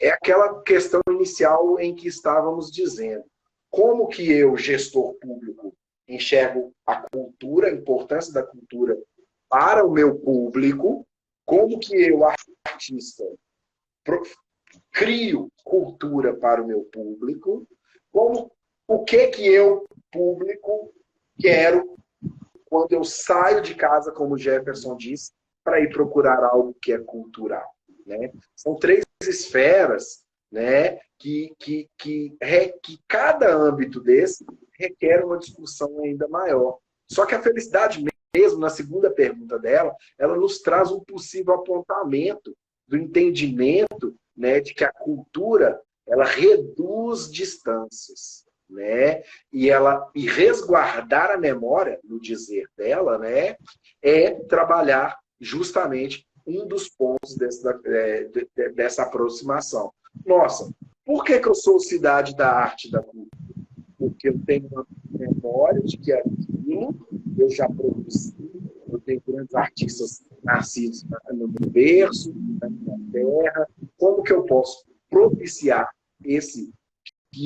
É aquela questão inicial em que estávamos dizendo. Como que eu, gestor público, enxergo a cultura, a importância da cultura para o meu público, como que eu, artista, crio cultura para o meu público, o que eu, público, quero quando eu saio de casa, como o Jefferson disse, para ir procurar algo que é cultural. Né? São 3 esferas, né, que cada âmbito desse requer uma discussão ainda maior. Só que a felicidade mesmo, na segunda pergunta dela, ela nos traz um possível apontamento do entendimento, né, de que a cultura ela reduz distâncias. Né? E resguardar a memória, no dizer dela, né, é trabalhar justamente um dos pontos dessa aproximação. Nossa, por que eu sou cidade da arte e da cultura? Porque eu tenho uma memória de que aquilo eu já produzi, eu tenho grandes artistas nascidos no meu berço, na minha terra. Como que eu posso propiciar que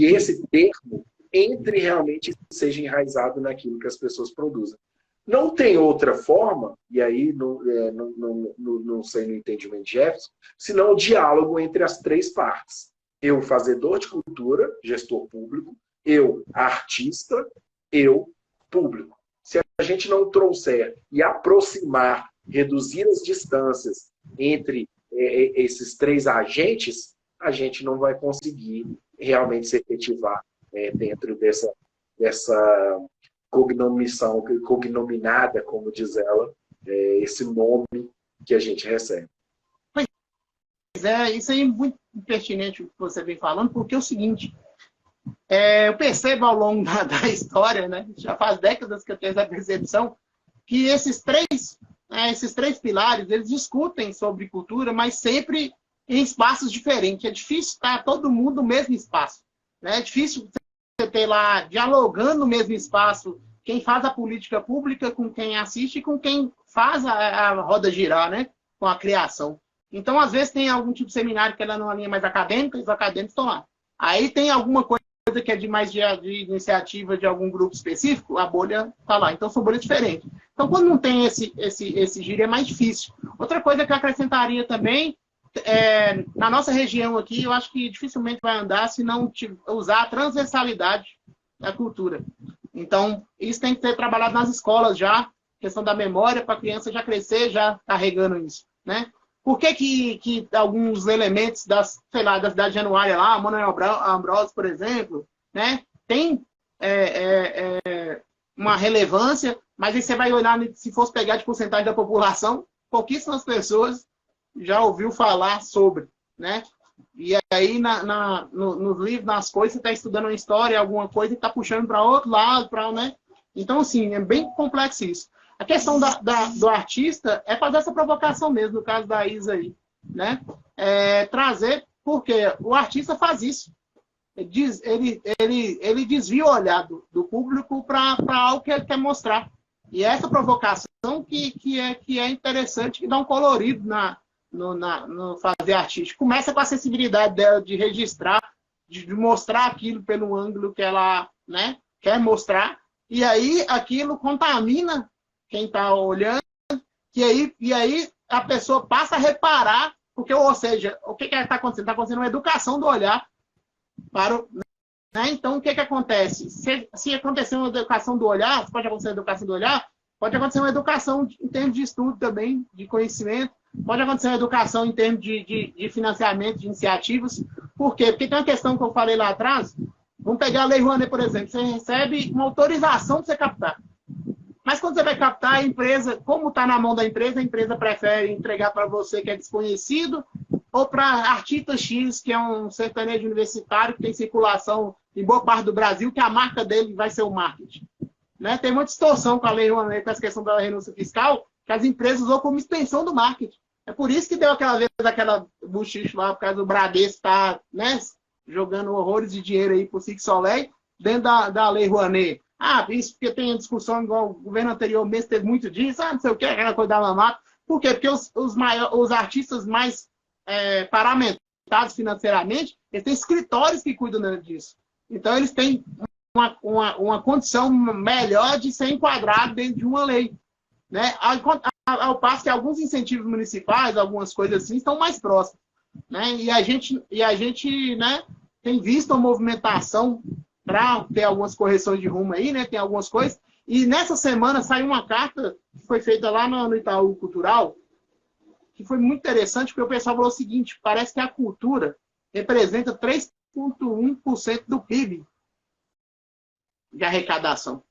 esse termo entre realmente seja enraizado naquilo que as pessoas produzem? Não tem outra forma, e aí não sei no entendimento de Jefferson, senão o diálogo entre as 3 partes. Eu, fazedor de cultura, gestor público, eu, artista, eu, público. Se a gente não trouxer e aproximar, reduzir as distâncias entre esses 3 agentes, a gente não vai conseguir realmente se efetivar dentro dessa cognominada, como diz ela, esse nome que a gente recebe. Pois é, isso aí é muito pertinente o que você vem falando, porque é o seguinte, eu percebo ao longo da história, né, já faz décadas que eu tenho essa percepção, que esses três pilares, eles discutem sobre cultura, mas sempre em espaços diferentes. É difícil estar todo mundo no mesmo espaço. Né? É difícil você ter lá, dialogando no mesmo espaço, quem faz a política pública com quem assiste e com quem faz a roda girar, né? Com a criação. Então, às vezes, tem algum tipo de seminário que é numa linha mais acadêmica, e os acadêmicos estão lá. Aí tem alguma coisa que é mais de iniciativa de algum grupo específico, a bolha está lá. Então, são bolhas diferentes. Então, quando não tem esse giro, é mais difícil. Outra coisa que eu acrescentaria também, na nossa região aqui, eu acho que dificilmente vai andar se não usar a transversalidade da cultura. Então, isso tem que ser trabalhado nas escolas já, questão da memória, para a criança já crescer, já carregando isso. Né? Por que alguns elementos da cidade de Januária lá, Manuel Ambrosio, por exemplo, né, tem uma relevância, mas aí você vai olhar, se fosse pegar de porcentagem da população, pouquíssimas pessoas já ouviu falar sobre, né? E aí, nos livros, nas coisas, você está estudando uma história, alguma coisa, e está puxando para outro lado, né? Então, assim, é bem complexo isso. A questão do artista é fazer essa provocação mesmo, no caso da Isa aí, né? Trazer, porque o artista faz isso. Ele desvia o olhar do público para algo que ele quer mostrar. E essa provocação que é interessante, que dá um colorido no fazer artístico. Começa com a sensibilidade dela de registrar, de mostrar aquilo pelo ângulo que ela, né, quer mostrar, e aí aquilo contamina quem está olhando, e aí a pessoa passa a reparar, porque, ou seja, o que está acontecendo? Está acontecendo uma educação do olhar para o... Né? Então, o que acontece? Se acontecer uma educação do olhar, pode acontecer uma educação do olhar, pode acontecer uma educação em termos de estudo também, de conhecimento, pode acontecer uma educação em termos de financiamento, de iniciativas. Por quê? Porque tem uma questão que eu falei lá atrás. Vamos pegar a Lei Rouanet, por exemplo. Você recebe uma autorização para você captar. Mas quando você vai captar, a empresa, como está na mão da empresa, a empresa prefere entregar para você que é desconhecido, ou para artista X, que é um sertanejo universitário, que tem circulação em boa parte do Brasil, que a marca dele vai ser o marketing. Né? Tem uma distorção com a Lei Rouanet, com essa questão da renúncia fiscal, que as empresas usam como extensão do marketing. É por isso que deu aquela vez, aquela buchiche lá, por causa do Bradesco estar, né, jogando horrores de dinheiro aí pro Cirque du Soleil, dentro da Lei Rouanet. Ah, isso porque tem a discussão, igual o governo anterior mesmo teve muito disso, não sei o que, aquela coisa da mamata. Por quê? Porque os artistas mais paramentados financeiramente, eles têm escritórios que cuidam disso. Então, eles têm uma condição melhor de ser enquadrado dentro de uma lei. Né? Ao passo que alguns incentivos municipais, algumas coisas assim, estão mais próximos. Né? E a gente né, tem visto uma movimentação para ter algumas correções de rumo aí, né? Tem algumas coisas. E nessa semana saiu uma carta que foi feita lá no Itaú Cultural, que foi muito interessante, porque o pessoal falou o seguinte: parece que a cultura representa 3,1% do PIB de arrecadação.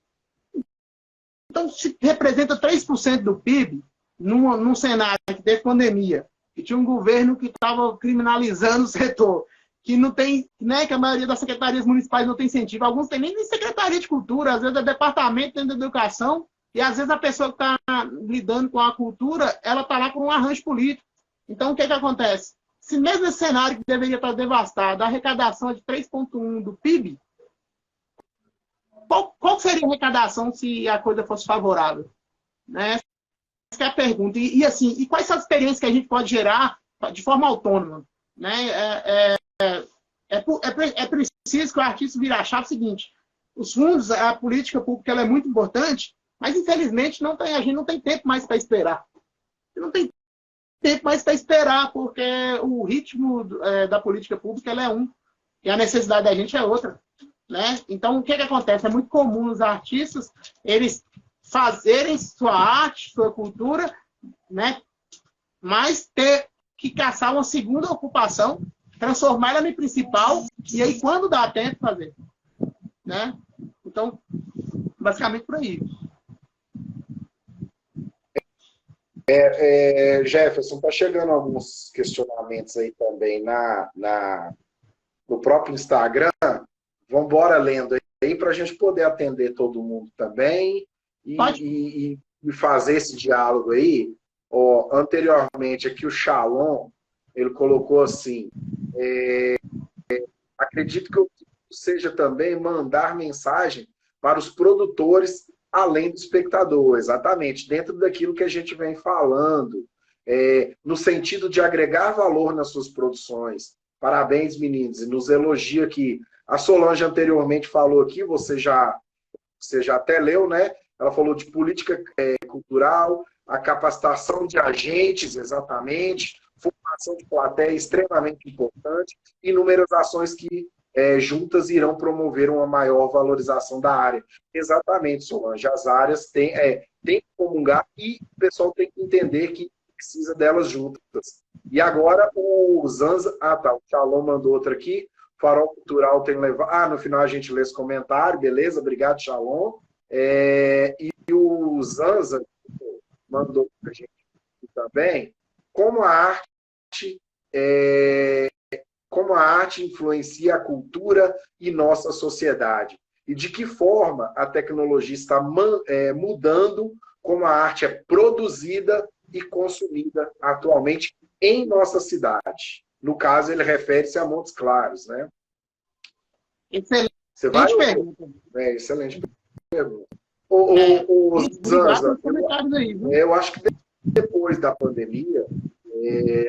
Então, se representa 3% do PIB num cenário que teve pandemia, que tinha um governo que estava criminalizando o setor, que não tem, né, que a maioria das secretarias municipais não tem incentivo, alguns têm nem secretaria de cultura, às vezes é departamento dentro da educação, e às vezes a pessoa que está lidando com a cultura, ela está lá por um arranjo político. Então, o que acontece? Se mesmo esse cenário que deveria estar devastado, a arrecadação é de 3,1% do PIB, qual seria a arrecadação se a coisa fosse favorável? Né? Essa é a pergunta. Assim, e quais são as experiências que a gente pode gerar de forma autônoma? Né? É preciso que o artista vire a chave seguinte: os fundos, a política pública, ela é muito importante, mas infelizmente a gente não tem tempo mais para esperar. Não tem tempo mais para esperar, porque o ritmo da política pública ela é um, e a necessidade da gente é outra. Né? Então, o que acontece? É muito comum os artistas eles fazerem sua arte, sua cultura, né? Mas ter que caçar uma segunda ocupação, transformar ela em principal, e aí quando dá tempo fazer. Né? Então, basicamente por aí. Jefferson, está chegando alguns questionamentos aí também no próprio Instagram. Vamos embora lendo aí para a gente poder atender todo mundo também e fazer esse diálogo aí. Anteriormente aqui o Shalom, ele colocou assim: acredito que o seja também mandar mensagem para os produtores além do espectador, exatamente, dentro daquilo que a gente vem falando, no sentido de agregar valor nas suas produções. Parabéns, meninos, e nos elogia aqui. A Solange anteriormente falou aqui, você já até leu, né? Ela falou de política cultural, a capacitação de agentes, exatamente, formação de plateia extremamente importante, e inúmeras ações que juntas irão promover uma maior valorização da área. Exatamente, Solange, as áreas têm que comungar e o pessoal tem que entender que precisa delas juntas. E agora o Zanza... o Shalom mandou outra aqui. Farol Cultural tem levado... no final a gente lê esse comentário, beleza? Obrigado, Shalom. E o Zanza mandou para a gente também como a arte influencia a cultura e nossa sociedade. E de que forma a tecnologia está mudando como a arte é produzida e consumida atualmente em nossa cidade. No caso, ele refere-se a Montes Claros, né? Excelente pergunta. Excelente pergunta. Zanza, eu acho que depois da pandemia,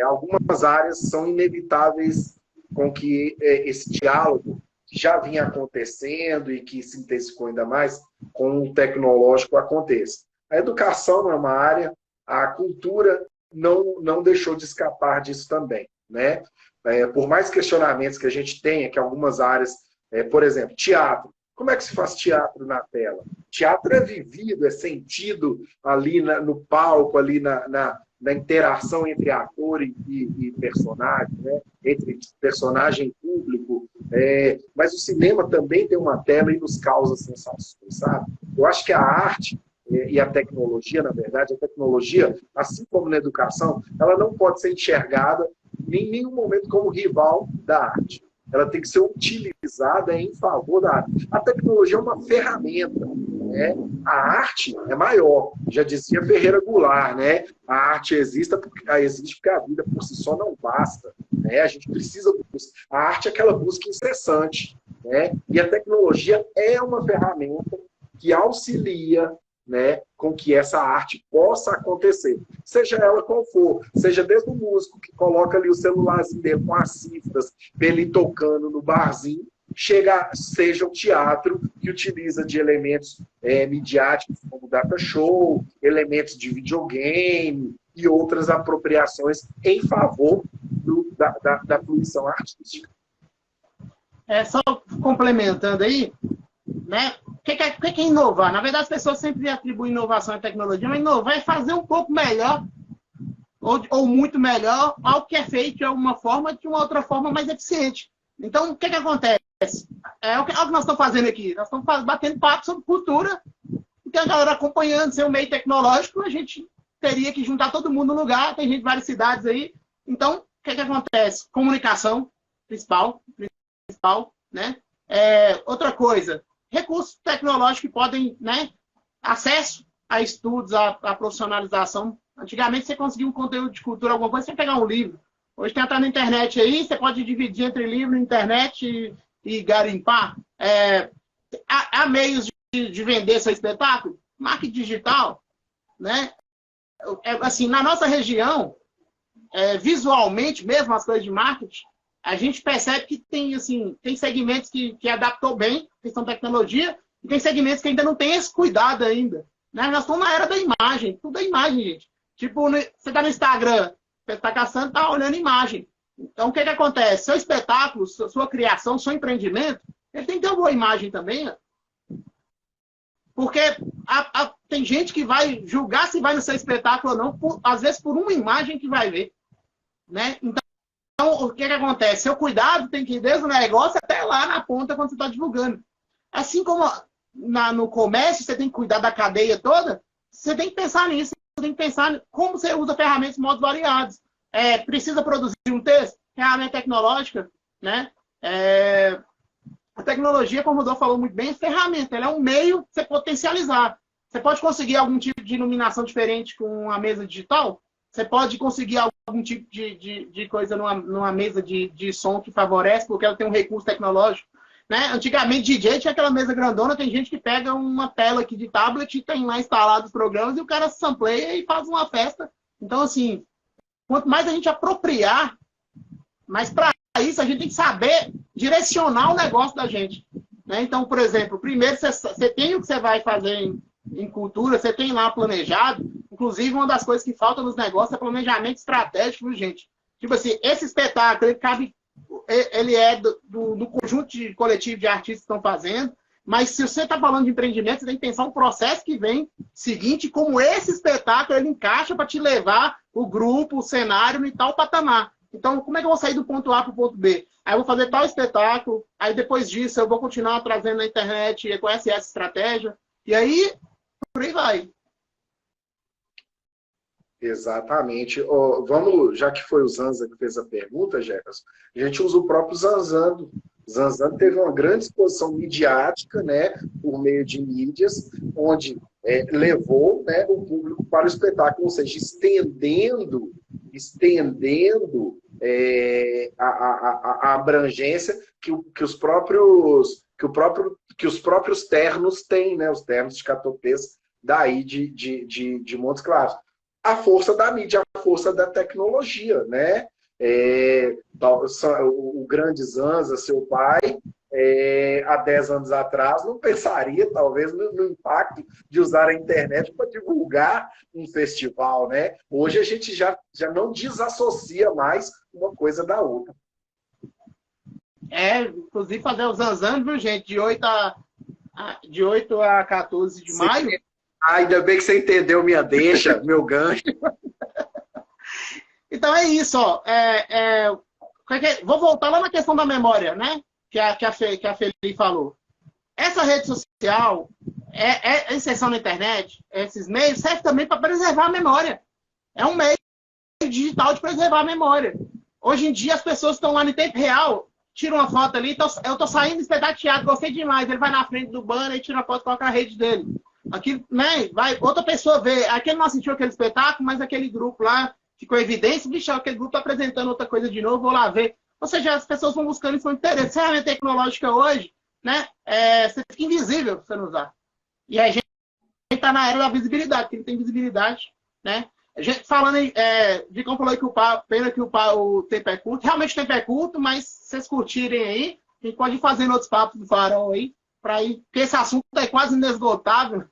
algumas áreas são inevitáveis com que esse diálogo que já vinha acontecendo e que se intensificou ainda mais com o tecnológico aconteça. A educação é uma área, a cultura não deixou de escapar disso também, né? Por mais questionamentos que a gente tenha, que algumas áreas, por exemplo, teatro. Como é que se faz teatro na tela? Teatro é vivido, é sentido ali no palco, ali na interação entre ator e personagem, né? Entre personagem e público. Mas o cinema também tem uma tela e nos causa sensações, sabe? Eu acho que a arte e a tecnologia, na verdade, a tecnologia, assim como na educação, ela não pode ser enxergada em nenhum momento como rival da arte. Ela tem que ser utilizada em favor da arte. A tecnologia é uma ferramenta, né? A arte é maior. Já dizia Ferreira Goulart, né? A arte existe porque a vida por si só não basta, né? A gente precisa buscar. A arte é aquela busca incessante, né? E a tecnologia é uma ferramenta que auxilia, né, com que essa arte possa acontecer, seja ela qual for, seja desde o músico que coloca ali o celularzinho dele com as cifras, ele tocando no barzinho, seja o teatro que utiliza de elementos midiáticos como data show, elementos de videogame e outras apropriações em favor da fruição artística. Só complementando aí, né? O que é inovar? Na verdade, as pessoas sempre atribuem inovação à tecnologia, mas inovar é fazer um pouco melhor ou muito melhor algo que é feito de alguma forma, de uma outra forma mais eficiente. Então, o que acontece? É o que nós estamos fazendo aqui. Nós estamos batendo papo sobre cultura, e tem a galera acompanhando, ser um meio tecnológico, a gente teria que juntar todo mundo no lugar, tem gente de várias cidades aí. Então, o que acontece? Comunicação, principal, né? Outra coisa, recursos tecnológicos que podem, né, acesso a estudos, a profissionalização. Antigamente, você conseguia um conteúdo de cultura, alguma coisa, você pegar um livro. Hoje tem até na internet aí, você pode dividir entre livro, internet e garimpar. Há meios de vender seu espetáculo, marketing digital, né? Assim, na nossa região, visualmente mesmo, as coisas de marketing, a gente percebe que tem, assim, tem segmentos que adaptou bem a questão da tecnologia e tem segmentos que ainda não tem esse cuidado ainda. Né? Nós estamos na era da imagem. Tudo é imagem, gente. Tipo, você está no Instagram, você está caçando, está olhando imagem. Então, o que acontece? Seu espetáculo, sua criação, seu empreendimento, ele tem que ter uma boa imagem também. Né? Porque tem gente que vai julgar se vai no seu espetáculo ou não, às vezes por uma imagem que vai ver. Né? Então, o que acontece? Seu cuidado tem que ir desde o negócio até lá na ponta quando você está divulgando. Assim como no comércio você tem que cuidar da cadeia toda, você tem que pensar nisso. Você tem que pensar como você usa ferramentas de modos variados. Precisa produzir um texto? Ferramenta tecnológica, né? A tecnologia, como o Rodolfo falou muito bem, é ferramenta. Ela é um meio de você potencializar. Você pode conseguir algum tipo de iluminação diferente com a mesa digital? Você pode conseguir algum tipo de coisa numa mesa de som que favorece, porque ela tem um recurso tecnológico. Né? Antigamente, DJ tinha aquela mesa grandona, tem gente que pega uma tela aqui de tablet e tem lá instalado os programas e o cara sampleia e faz uma festa. Então, assim, quanto mais a gente apropriar, mas para isso a gente tem que saber direcionar o negócio da gente. Né? Então, por exemplo, primeiro você tem o que você vai fazer em cultura, você tem lá planejado. Inclusive, uma das coisas que falta nos negócios é planejamento estratégico, gente. Tipo assim, esse espetáculo, ele é do conjunto de coletivo de artistas que estão fazendo, mas se você está falando de empreendimento, você tem que pensar um processo que vem seguinte, como esse espetáculo ele encaixa para te levar o grupo, o cenário e tal patamar. Então, como é que eu vou sair do ponto A para o ponto B? Aí eu vou fazer tal espetáculo, aí depois disso eu vou continuar trazendo na internet com essa estratégia, e aí, por aí vai. Exatamente. Vamos, já que foi o Zanza que fez a pergunta, Jefferson, a gente usa o próprio Zanzando. Zanzando teve uma grande exposição midiática, né, por meio de mídias, onde levou, né, o público para o espetáculo, ou seja, estendendo a abrangência que os próprios ternos têm, né, os ternos de Catopês daí de Montes Claros. a força da mídia, a força da tecnologia, né? O grande Zanza, seu pai, há 10 anos atrás, não pensaria, talvez, no impacto de usar a internet para divulgar um festival, né? Hoje a gente já não desassocia mais uma coisa da outra. Inclusive fazer os Zanzando, viu, gente? De 8 a 14 de maio. Ainda bem que você entendeu minha deixa, meu gancho. Então é isso, ó. Vou voltar lá na questão da memória, né? Que a Feli falou. Essa rede social, a inserção na internet, esses meios, serve também para preservar a memória. É um meio digital de preservar a memória. Hoje em dia, as pessoas estão lá no tempo real, tiram uma foto ali, eu tô saindo espedateado, gostei demais. Ele vai na frente do banner e tira a foto e coloca a rede dele. Aqui, né, outra pessoa vê, aquele não assistiu aquele espetáculo, mas aquele grupo lá ficou evidência, bicho, aquele grupo está apresentando outra coisa de novo, vou lá ver. Ou seja, as pessoas vão buscando isso no interesse. Essa ferramenta tecnológica hoje, né, você fica invisível se você não usar. E a gente está na era da visibilidade, que não tem visibilidade, né? A gente, falando de como falou que pena que o tempo é curto, realmente o tempo é curto, mas se vocês curtirem aí, a gente pode ir fazendo outros papos do Farol aí, porque esse assunto é quase inesgotável.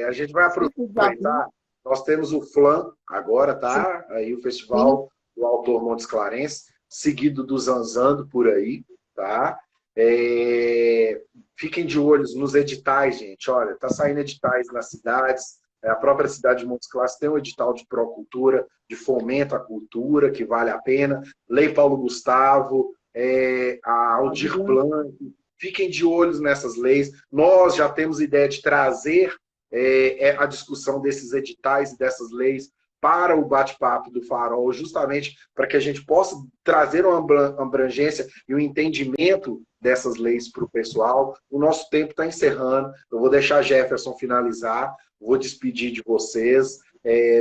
A gente vai aproveitar. Nós temos o FLAM agora, tá? Aí o Festival do Autor Montes Clarence, seguido do Zanzando por aí, tá? Fiquem de olhos nos editais, gente. Olha, tá saindo editais nas cidades. A própria cidade de Montes Claros tem um edital de Procultura, de fomento à cultura, que vale a pena. Lei Paulo Gustavo, a Aldir Blanc. Fiquem de olhos nessas leis. Nós já temos ideia de trazer a discussão desses editais e dessas leis para o bate-papo do Farol, justamente para que a gente possa trazer uma abrangência e um entendimento dessas leis para o pessoal. O nosso tempo está encerrando. Eu vou deixar Jefferson finalizar. Vou despedir de vocês.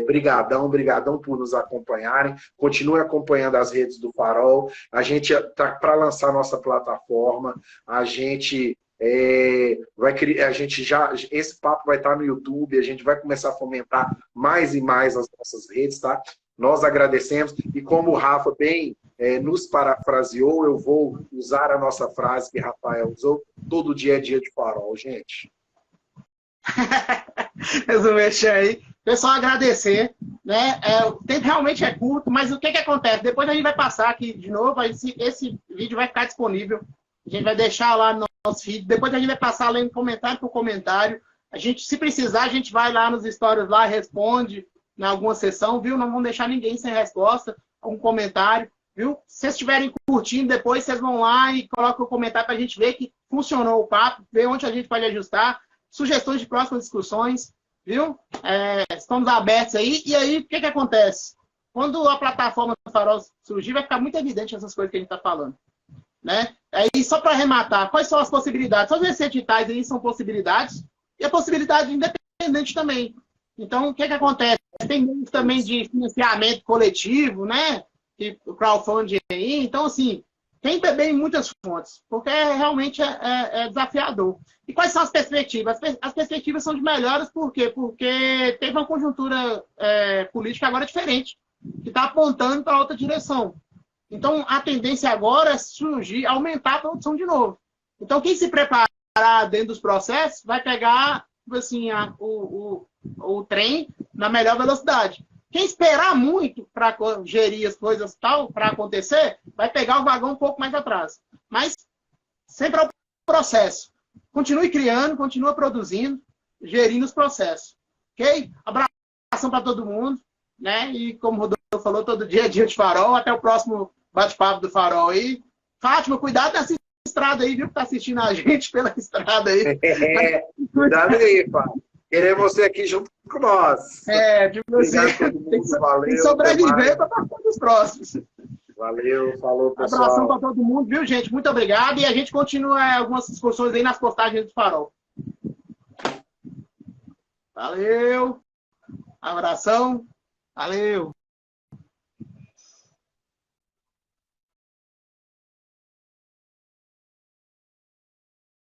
Brigadão por nos acompanharem. Continue acompanhando as redes do Farol. A gente está para lançar nossa plataforma. A gente esse papo vai estar no YouTube. A gente vai começar a fomentar mais e mais as nossas redes, tá? Nós agradecemos. E como o Rafa bem nos parafraseou, eu vou usar a nossa frase que Rafael usou: todo dia é dia de Farol, gente. Resumindo aí. Pessoal, agradecer, né? O tempo realmente é curto, mas o que acontece? Depois a gente vai passar aqui de novo, esse vídeo vai ficar disponível. A gente vai deixar lá no nosso feed. Depois a gente vai passar lendo comentário por comentário. A gente, se precisar, a gente vai lá nos stories lá, responde em alguma sessão, viu? Não vamos deixar ninguém sem resposta, um comentário, viu? Se vocês estiverem curtindo, depois vocês vão lá e colocam o comentário para a gente ver que funcionou o papo, ver onde a gente pode ajustar, sugestões de próximas discussões, viu? Estamos abertos aí. E aí, o que acontece? Quando a plataforma do Farol surgir, vai ficar muito evidente essas coisas que a gente está falando, né? Aí, só para arrematar, quais são as possibilidades? Todos esses editais aí são possibilidades, e a possibilidade independente também. Então, o que acontece? Tem muito também de financiamento coletivo, né? O crowdfunding aí. Então, assim, tem também muitas fontes, porque realmente é desafiador. E quais são as perspectivas? As perspectivas são de melhoras, por quê? Porque teve uma conjuntura política agora diferente, que está apontando para outra direção. Então, a tendência agora é surgir, aumentar a produção de novo. Então, quem se preparar dentro dos processos vai pegar assim, o trem na melhor velocidade. Quem esperar muito para gerir as coisas tal, para acontecer, vai pegar o vagão um pouco mais atrás. Mas sempre é o processo. Continue criando, continue produzindo, gerindo os processos. Ok? Abração para todo mundo, né? E como o Rodolfo falou, todo dia é dia de Farol. Até o próximo bate-papo do Farol aí. Fátima, cuidado nessa estrada aí, viu? Que tá assistindo a gente pela estrada aí. Cuidado aí, pá. Queremos você aqui junto com nós. Obrigado a todo mundo. Valeu. Tem que sobreviver para passar dos próximos. Valeu, falou, pessoal. Abração para todo mundo, viu, gente? Muito obrigado. E a gente continua algumas discussões aí nas postagens do Farol. Valeu. Abração. Valeu.